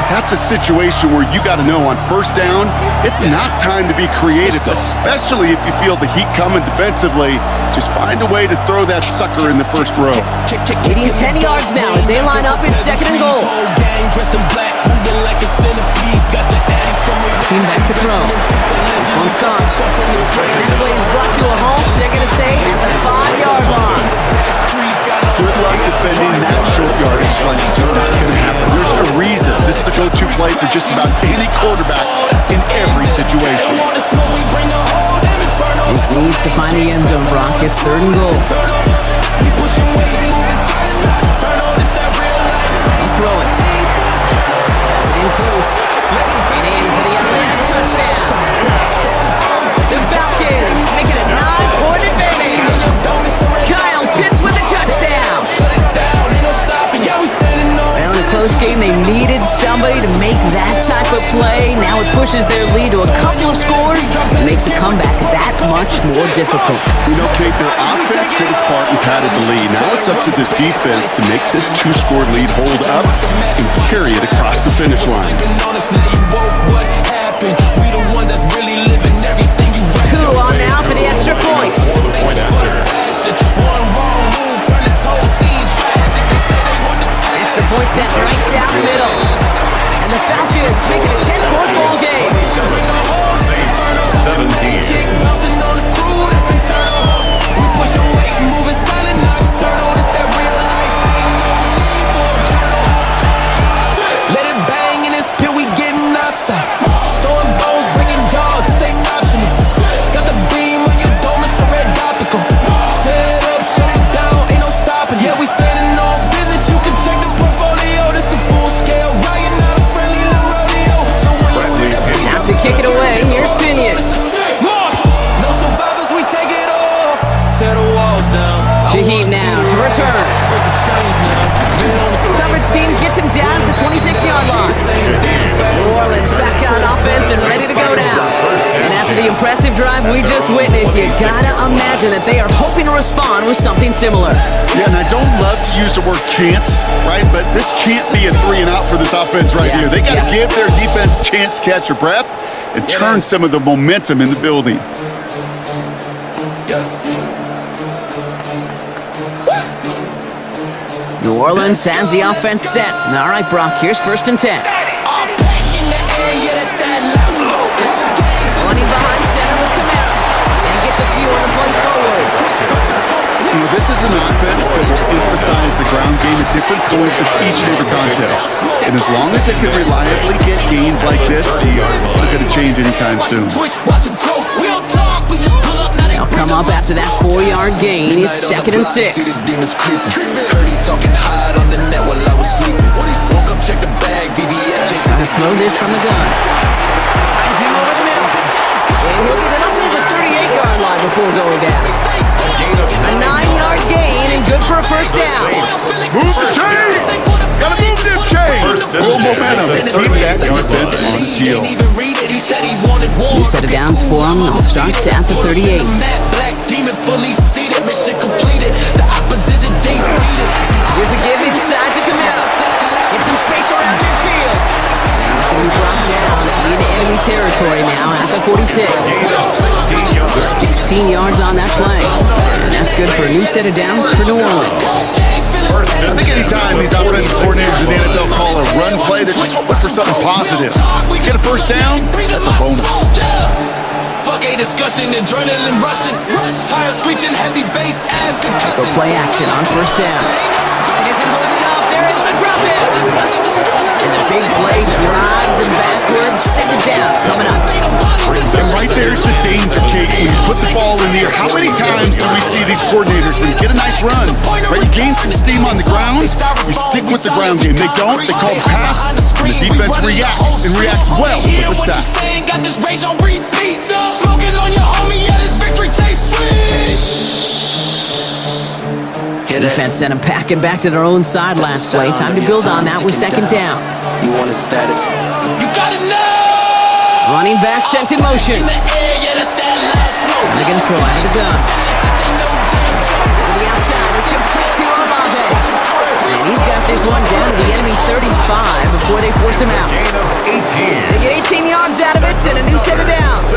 That's a situation where you got to know on first down, it's not time to be creative, especially if you feel the heat coming defensively. Just find a way to throw that sucker in the first row. Leading 10 yards now as they line up in second and goal. Team back to throw. This one's caught. That play is brought to a halt. They're going to say at the 5-yard line. Good luck defending that short yardage slant. It's not going to happen. There's a reason. This is a go-to play for just about any quarterback in every situation. This needs to find the end zone, Brock. It's third and goal. Throw it. In close. And in for the Atlanta touchdown. The Falcons making a 9-point advantage. Kyle Pitts with a touchdown. Well, in a close game, they needed somebody to make that type of play. Now it pushes their lead to a couple of scores and makes a comeback that much more difficult. You know, Kate, their offense did its part and padded the lead. Now it's up to this defense to make this 2-score lead hold up and carry it across the finish line. Who on now for the extra point? Extra point set right down the middle. And the Falcons make it a 10-point ball game. 17. Bouncing on the crew, that's internal. We push your weight, moving silent, not eternal. It's that real life, ain't no need for a journal. Let it bang in this pit, we getting non-stop. Throwing bones, breaking jaws, this ain't optional. Got the beam on your dome, it's a red optical. Head up, shut it down, ain't no stopping. Yeah, we standing on business, you can check the portfolio. This a full-scale riot, not a friendly little rodeo. So when you hear the beat, Now to kick it away, here's Pinion. no survivors, we take it all. Tear the walls down. Shaheen now to return. Break the chains now. Coverage team gets him down at the 26-yard line. New Orleans back on offense and ready to go now. And after the impressive drive we just witnessed, you gotta imagine that they are hoping to respond with something similar. Yeah, and I don't love to use the word can't, right? But this can't be a 3-and-out for this offense right here. They got to give their defense a chance to catch their breath and turn some of the momentum in the building. New Orleans has the offense set. All right, Brock, here's 1st and 10. Running behind center with Camara. And gets a few on the play forward. You know, this is an offense that will emphasize the ground game at different points of each and every contest. And as long as they can reliably get gains like this, it's not going to change anytime soon. They'll come up after that 4-yard gain. It's 2nd and 6. Trying to throw this from the gun. Finds him over the middle. And he'll get it up to the 38-yard line before going down. A 9-yard gain and good for a 1st down. Move the chains! Gotta move them chains! Full momentum. Keep that defense on his heels. New set of downs for him. I'll start at the 38. Here's a give inside to Camara. Get some space around midfield. He's going to be brought down into enemy territory now at the 46. 16 yards on that play. And that's good for a new set of downs for New Orleans. I think anytime these offensive coordinators in the NFL call a run play, they're just looking for something positive. Get a 1st down, that's a bonus. Fuck a discussion, adrenaline rushing. Tires screeching, heavy bass, ass Go concussing. play action on 1st down. Gets him holding up. There is the drop in. And the big play drives them backwards. 2nd down coming up. And right there's the danger, Kate. When you put the ball in the air, how many times do we see these coordinators, when you get a nice run, right, you gain some steam on the ground, you stick with the ground game. They don't, they call pass, and the defense reacts, and reacts well with the sack. Got this rage on repeat. Smoking on your homie, yeah, this victory tastes sweet. Defense sent them packing back to their own side last play. Time to build on that with 2nd down. You want it static? You got it now. Running back sent in motion. And they're going to throw out of the gun. To the outside, they complete to Olave. And he's got this one down to the enemy 35 before they force him out. They get 18 yards out of it and a new set of downs.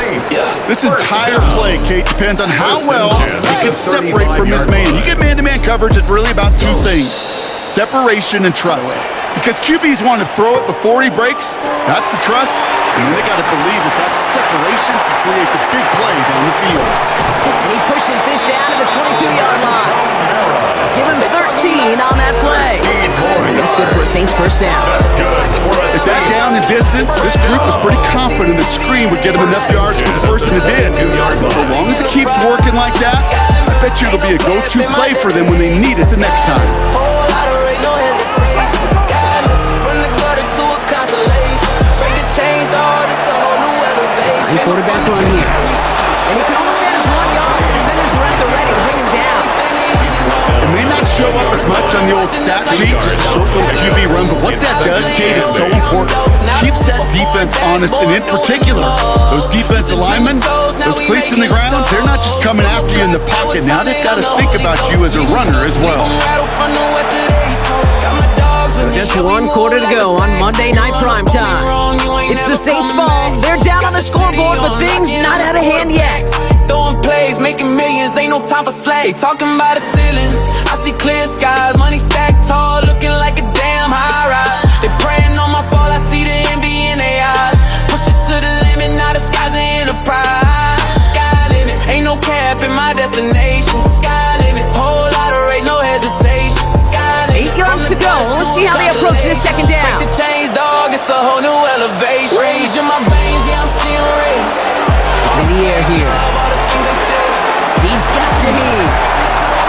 This entire play, Kate, depends on how well he can separate from his man. You get man-to-man coverage, it's really about 2 things: separation and trust. Because QBs want to throw it before he breaks, that's the trust, and then they got to believe that that separation can create the big play down the field. And he pushes this down to the 22-yard line. Give him 13 on that play. That's good for a Saints 1st down. At that down and distance, this group was pretty confident the screen would get him enough yards for the person it did. So long as it keeps working like that, I bet you it'll be a go-to play for them when they need it the next time. Quarterback run here. And he can only manage 1 yard. The defenders were at the ready to bring him down. It may not show up as much on the old stat sheet, just a short little QB run, but what that does, Kate, is so important. Keeps that defense honest, and in particular, those defensive linemen, those cleats in the ground, they're not just coming after you in the pocket. Now they've got to think about you as a runner as well. So just 1 quarter to go on Monday Night Primetime. It's the Saints ball. They're down on the scoreboard, but things not out of hand yet. Throwing plays, making millions, ain't no time for slack. Talking about the ceiling, I see clear skies, money stacked tall, looking like a damn high ride. They praying on my fall, I see the go. Let's see how they approach this second down. Break the chains, dog, it's a whole new elevation. Rage in my veins, yeah, I'm seeing red. In the air here. He's got you here.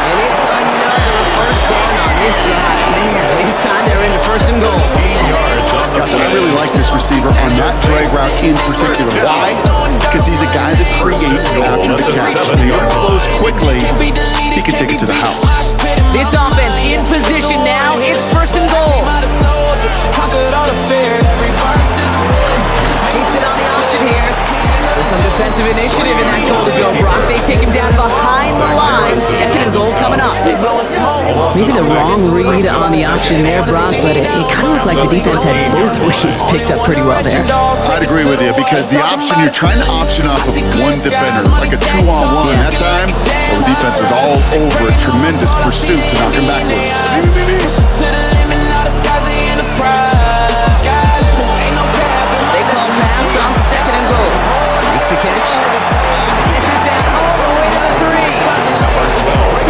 And it's another first down on this drive. Man, this time they're into first and goal. Gosh, I really like this receiver on that drag route in particular. Why? Because he's a guy that creates after the catch. When they are close quickly, he can take it to the house. This offense in position now. It's first and goal. Keeps it on the option here. So some defensive initiative in that goal to go. Brock, they take him down behind the line. Second and goal coming up. Maybe the wrong read on the option there, Brock, but it kind of looked like the defense had both reads picked up pretty well there. I'd agree with you because the option, you're trying to option off of one defender, like a 2-on-1. That time, well, the defense was all over a tremendous pursuit to knock him backwards. They call pass on second and goal. Makes the catch. This is down all the way to the 3.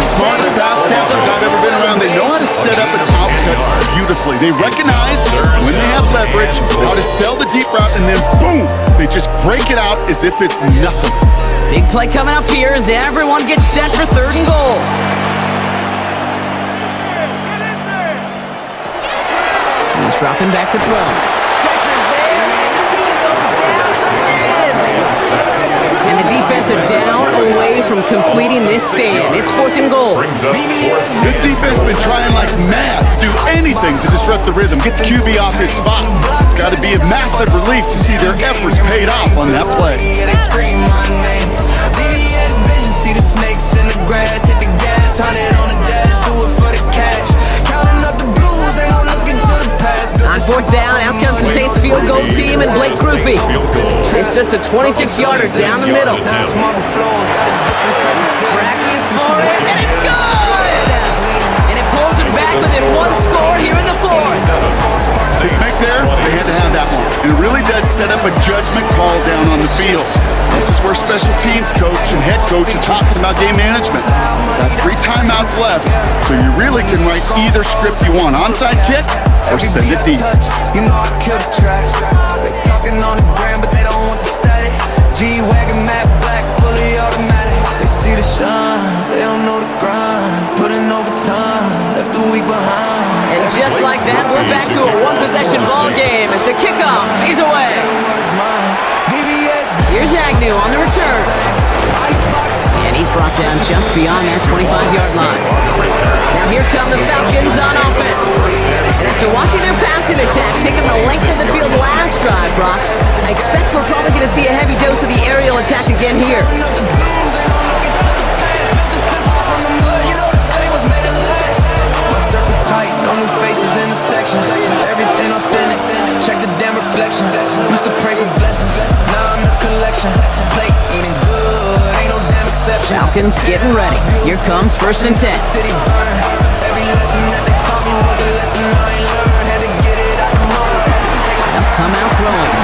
The smartest pass catchers I've ever been around, they know how to set up an outcut beautifully. They recognize when they have leverage, how to sell the deep route, and then boom, they just break it out as if it's nothing. Big play coming up here as everyone gets set for third and goal. He's dropping back to throw. Pressure's there, and he goes down again. And the defense are down away from completing this stand. It's fourth and goal. This defense has been trying like mad to do anything to disrupt the rhythm, get the QB off his spot. It's got to be a massive relief to see their efforts paid off on that play. See the snakes in the grass, hit the gas, 100 on the dash, do it for the cash. Counting up the blues, ain't no looking to the past. On fourth down, out comes the Saints field goal team and Blake Groupie. It's just a 26-yarder down the middle. Cracking for it, and it's good! And it pulls it back within one score here in the fourth. This make there, they had to have that one. And it really does set up a judgment call down on the field. This is where special teams coach and head coach are talking about game management. Got 3 timeouts left, so you really can write either script you want. Onside kick or send it deep. You know I killed the track. They talking on the gram, but they don't want the static. G-Wagon, matte black, fully automatic. They see the shine, they don't know the grind. Putting overtime, left a week behind. And just like that, we're back to a one-possession ball game as the kickoff is away. Here's Agnew on the return. And he's brought down just beyond that 25-yard line. Now here come the Falcons on offense. And after watching their passing attack taking the length of the field last drive, Brock, I expect we're probably going to see a heavy dose of the aerial attack again here. Tight, no new faces in the section. Everything authentic. Check the damn reflection. Used to pray for blessings. Now I'm the collection. Plate eating good. Ain't no damn exception. Falcons getting ready. Here comes first and 10. City burn. Every lesson that they taught me was a lesson I ain't learned. Had to get it out the mud. They'll come out throwing.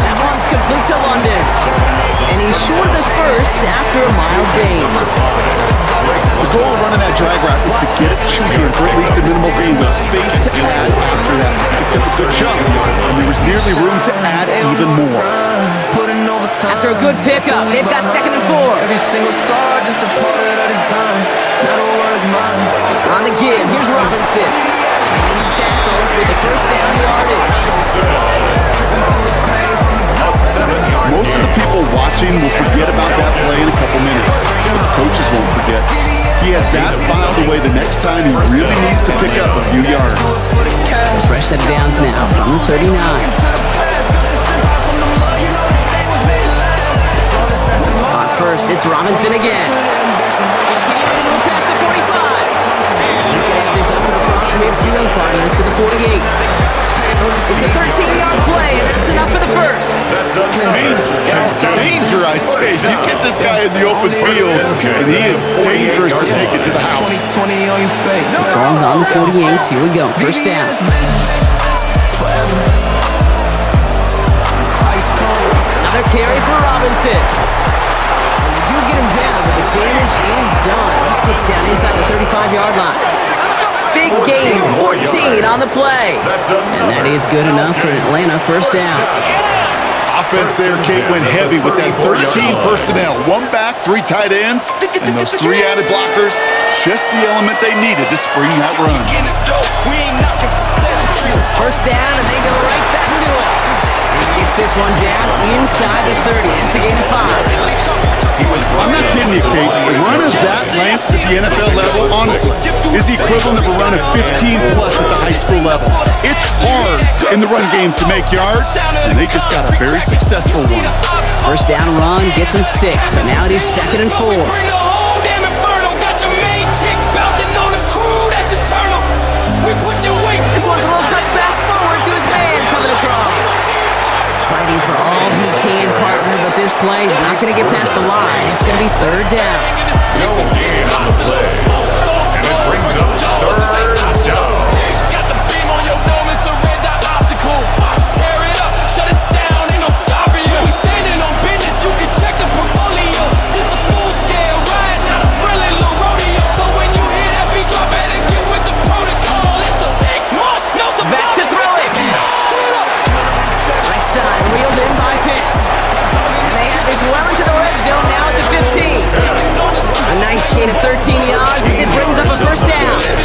That one's complete to London. And he's short of the first after a mild gain. The goal of running that drag route is to get it to you for at least a minimal gain with space to add after that. It took a good jump, and there was nearly room to add even more. After a good pickup, they've got second and 4. Every single star just a part of the design. Now the world is mine. On the give, here's Robinson. He's tackled with the first down yardage. Most of the people watching will forget about that play in a couple minutes, but the coaches won't forget. He has that filed away the next time he really needs to pick up a few yards. Fresh set of downs now from the 39. On first, it's Robinson again. Continuing to move past the 45. He's going to have this up and across midfield, finally to the 48. It's a 13-yard play, and that's enough for the first. Danger, I say. You get this guy in the open field, and he is dangerous to take it to the house. Ball's on the 48. Here we go. First down. Another carry for Robinson. And they do get him down, but the damage is done. This gets down inside the 35-yard line. big gain, 14 on the play. And that is good enough for an Atlanta first down. Offense there, Kate, went heavy with that 13 personnel. One back, 3 tight ends, and those 3 added blockers. Just the element they needed to spring that run. First down, and they go right back to it. He gets this one down inside the 30. That's a gain of 5. I'm not kidding you, Kate. A run of that length at the NFL level, honestly, is the equivalent of a run of 15-plus at the high school level. It's hard in the run game to make yards, and they just got a very successful one. First down run gets him 6, so now it is 2nd and 4. This one's a little touch pass forward to his man coming across. Fighting for all he can, partner, but this play is not going to get past the line. It's going to be 3rd down. No gain on the play. And it brings up 3rd down. Got the beam on your dome, it's a red dot optical. Tear it up, shut it down, ain't no stopping you. We standing on business, you can check the portfolio. This a full-scale ride, not a friendly little rodeo. So when you hear that beat drop, better get with the protocol. It's a thick march, no surprise. Back to throw it. Right side, reeled in by Pitts. And they have this well into the red zone now at the 15. A nice gain of 13 yards as it brings up a first down. And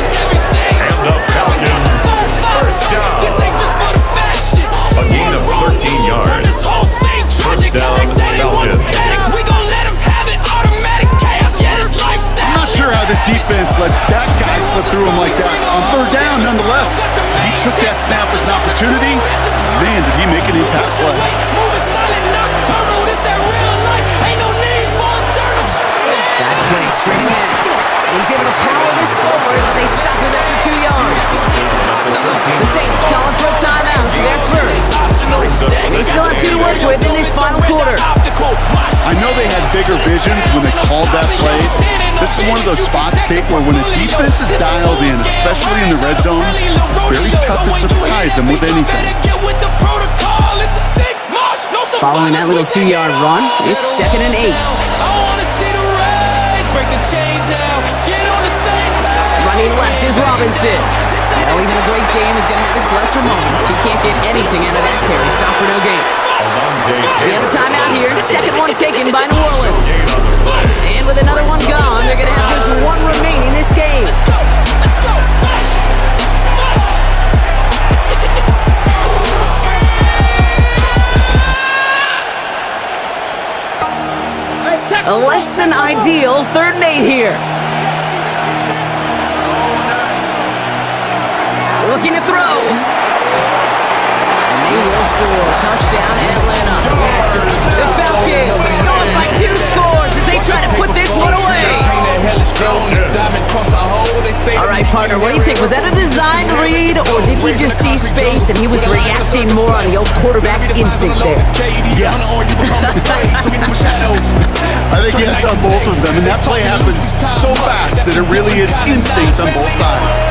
the Falcons first down. A gain of 13 yards. First down, Falcons. I'm not sure how this defense let that guy slip through him like that. On 3rd down, nonetheless, he took that snap as an opportunity. Man, did he make an impact play. That play straight ahead. He's able to power this forward, but they stop him after 2 yards. The Saints calling for a timeout to their first. They still have 2 to work with in this final quarter. I know they had bigger visions when they called that play. This is one of those spots, Kate, where when a defense is dialed in, especially in the red zone, it's very tough to surprise them with anything. Following that little 2-yard run, it's 2nd and 8. Running left is Robinson. Now even a great game is going to have its lesser moments. He can't get anything out of that carry. Stop for no gain. We have a timeout here. 2nd one taken by New Orleans. And with another one gone, they're going to have just 1 remaining this game. A less than ideal 3rd and 8 here. Looking to throw. And they will score. Touchdown, Atlanta. The Falcons going by 2 scores as they try to put this one away. All right, partner, what do you think? Was that a design read, or did he just see space and he was reacting more on the old quarterback instinct there? Yes. I think yes on both of them, and that play happens so fast that it really is instincts on both sides.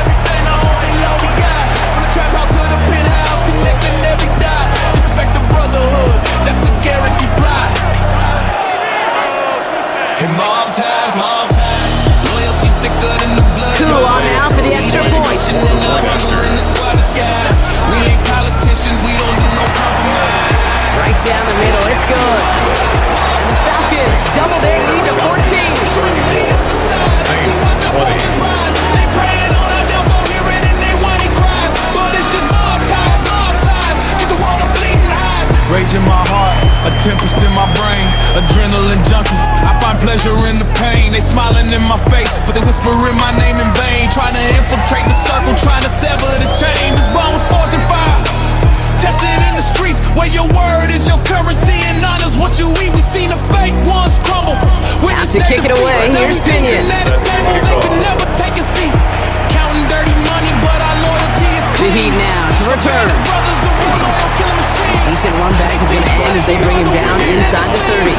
Cool on now for the extra point. Right down the middle, it's good. And the Falcons double their lead to 14. Rage in my heart, a tempest in my brain, adrenaline junkie. I find pleasure in the pain. They smiling in my face, but they whispering my name in vain. Trying to infiltrate the circle, trying to sever the chain. This bone was forged in fire, tested in the streets, where your word is your currency and honors what you eat. We seen the fake ones crumble. Out to kick it away, here's Pinion. They could never take a seat. Counting dirty money, but our loyalty is The Heat now to return. Decent run back is going to end as they bring him down inside the 30.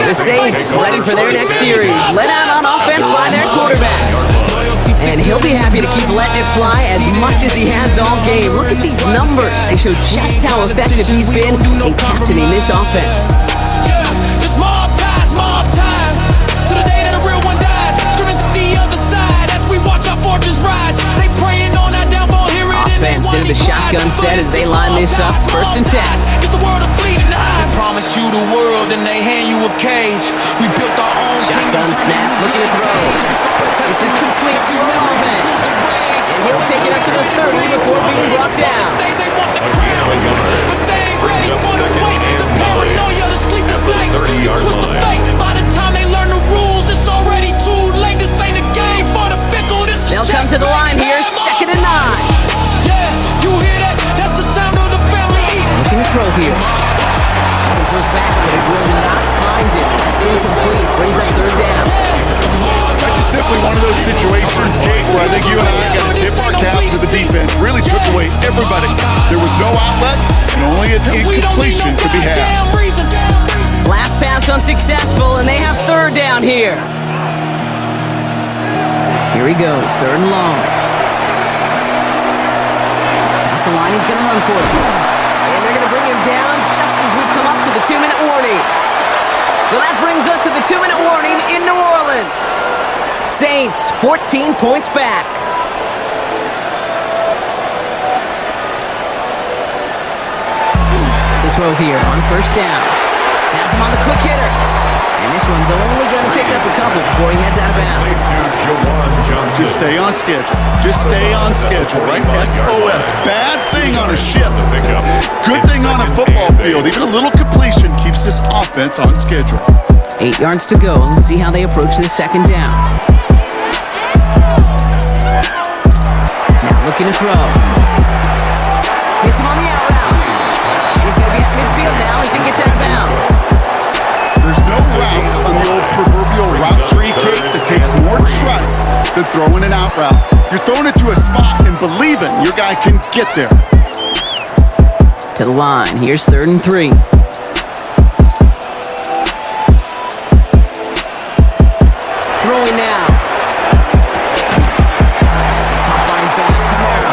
The Saints ready for their next series. Let out on offense by their quarterback. And he'll be happy to keep letting it fly as much as he has all game. Look at these numbers. They show just how effective he's been in captaining this offense. Just mob ties, to the day that a real one dies. Screaming to the other side as we watch our fortunes rise. with a shotgun set as they line this up. 1st and 10. It's the world of fleeting eyes. They promise you the world and they hand you a cage. We built our own Shotgun snap, looking to throw. This is complete to Melvin. And he'll take it up to the 30 before being brought down. They want the crown, but they ain't ready for the weight. The paranoia, the sleepless nights, the twist of fate. By the time they learn the rules, it's already too late. This ain't a game for the fickle. This is They'll come to the line here, 2nd and 9. Yeah, you hear that? That's the sound of the family eating. Looking to throw here. Looking for his back, but it will not find him. That's incomplete. Brings up 3rd down. That's just simply one of those situations, Kate, where I think you and I got to tip our caps to the defense. Really took away everybody. There was no outlet and only an incompletion to be had. Last pass unsuccessful, and they have 3rd down here. Here he goes, 3rd and long. Past the line, he's going to run for it. And they're going to bring him down just as we've come up to the 2-minute warning. So that brings us to the 2-minute warning in New Orleans. Saints, 14 points back. To throw here on 1st down. Has him on the quick hitter. And this one's only going to pick up a couple before he heads out of bounds. Just stay on schedule. Just stay on schedule, right? SOS. Bad thing on a ship. Good thing on a football field. Even a little completion keeps this offense on schedule. 8 yards to go. Let's see how they approach this 2nd down. Now looking to throw. Hits him on the out route. And he's going to be at midfield now as he gets out of bounds. There's no routes on the old proverbial route tree, Kate, that takes more trust than throwing an out route. You're throwing it to a spot and believing your guy can get there. To the line. Here's 3rd and 3. Throwing now. Top on his back, Camaro.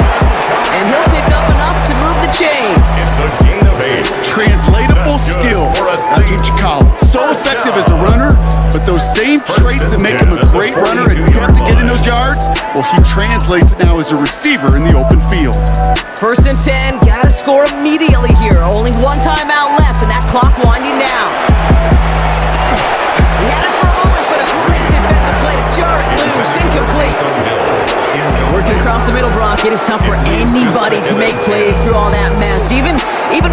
And he'll pick up enough to move the chains. It's a gain of 8. Translatable skills. That's what you call it. So effective as a runner, but those same traits that make him a great runner and attempt to get in those yards, well, he translates it now as a receiver in the open field. 1st and 10, gotta score immediately here. Only 1 timeout left, and that clock winding down. He had it for a moment, but a great defensive play to jar it loose. Incomplete. Working across the middle, Brock, it is tough for anybody to make plays through all that mess, even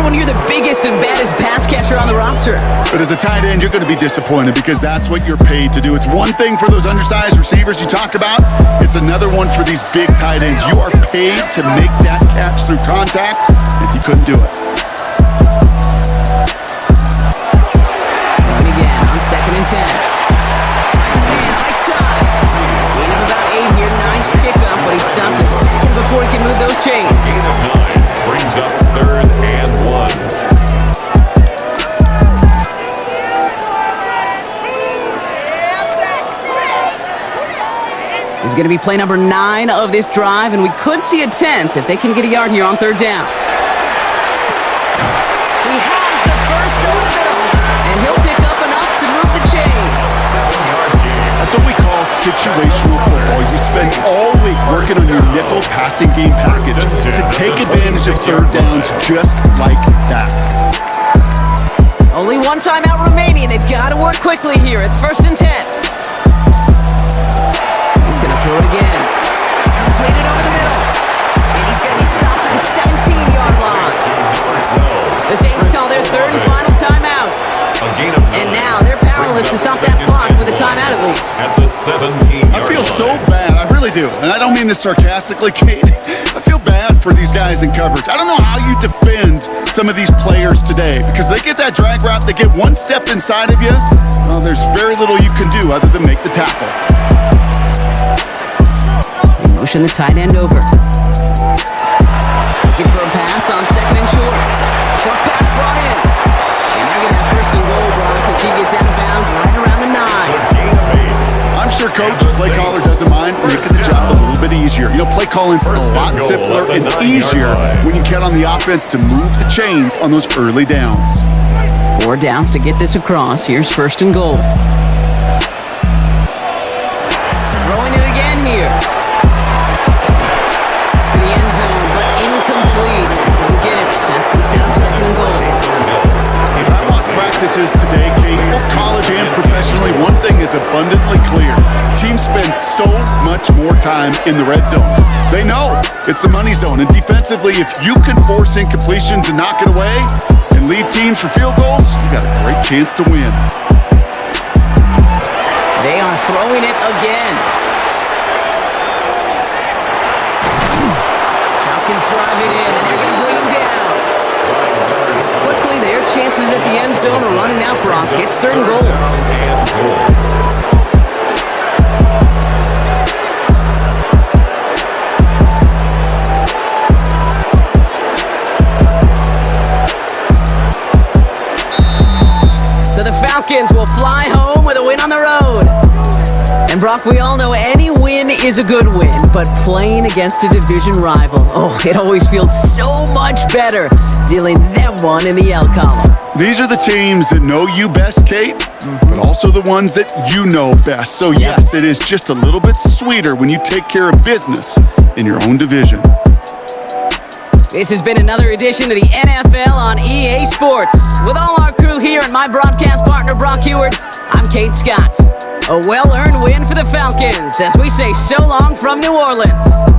when you're the biggest and baddest pass catcher on the roster. But as a tight end, you're going to be disappointed because that's what you're paid to do. It's one thing for those undersized receivers you talk about. It's another one for these big tight ends. You are paid to make that catch through contact, and you couldn't do it. And again on 2nd and 10. And right side. Gain of about 8 here. Nice pickup, but he stopped a second before he can move those chains. Gain of 9 brings up 3rd and 1. This is going to be play number 9 of this drive, and we could see a 10th if they can get a yard here on 3rd down. He has the first over the middle, and he'll pick up enough to move the chains. That's what we call situational football. You spend all week working on your nickel passing game package to take advantage of 3rd downs just like that. Only 1 timeout remaining. They've got to work quickly here. It's 1st and 10. He's going to throw it again. Completed over the middle. And he's going to be stopped at the 17-yard line. The Saints call their 3rd and final timeout. And now they're powerless to stop that clock with a timeout at least. At the 17-yard I feel so line. bad. I really do. And I don't mean this sarcastically, Kate. I feel bad for these guys in coverage. I don't know how you defend some of these players today because they get that drag route, they get one step inside of you. Well, there's very little you can do other than make the tackle. Motion the tight end over. Looking for a pass on 2nd and short. Short pass brought in. And they're going to have 1st and goal, Brock, because he gets out of bounds right around the 9. I'm sure Coach, play caller doesn't mind making the job a little bit easier. You know, play calling's a lot simpler and easier when you count on the offense to move the chains on those early downs. 4 downs to get this across. Here's 1st and goal. Throwing it again here. To the end zone, but incomplete. practices today, Kate, both college and professionally, one thing is abundantly clear. Teams spend so much more time in the red zone. They know it's the money zone, and defensively, if you can force incompletions and knock it away and leave teams for field goals, you got a great chance to win. They are throwing it again. Falcons drive it in, and they're going to bring it down. Quickly, their chances at the end zone are running out, Brock. It's 3rd and goal. So the Falcons will fly home with a win on the road. And Brock, we all know any win is a good win, but playing against a division rival, oh, it always feels so much better dealing that one in the L column. These are the teams that know you best, Kate, but also the ones that you know best. So yes, it is just a little bit sweeter when you take care of business in your own division. This has been another edition of the NFL on EA Sports. With all our crew here and my broadcast partner, Brock Heward, I'm Kate Scott. A well-earned win for the Falcons as we say so long from New Orleans.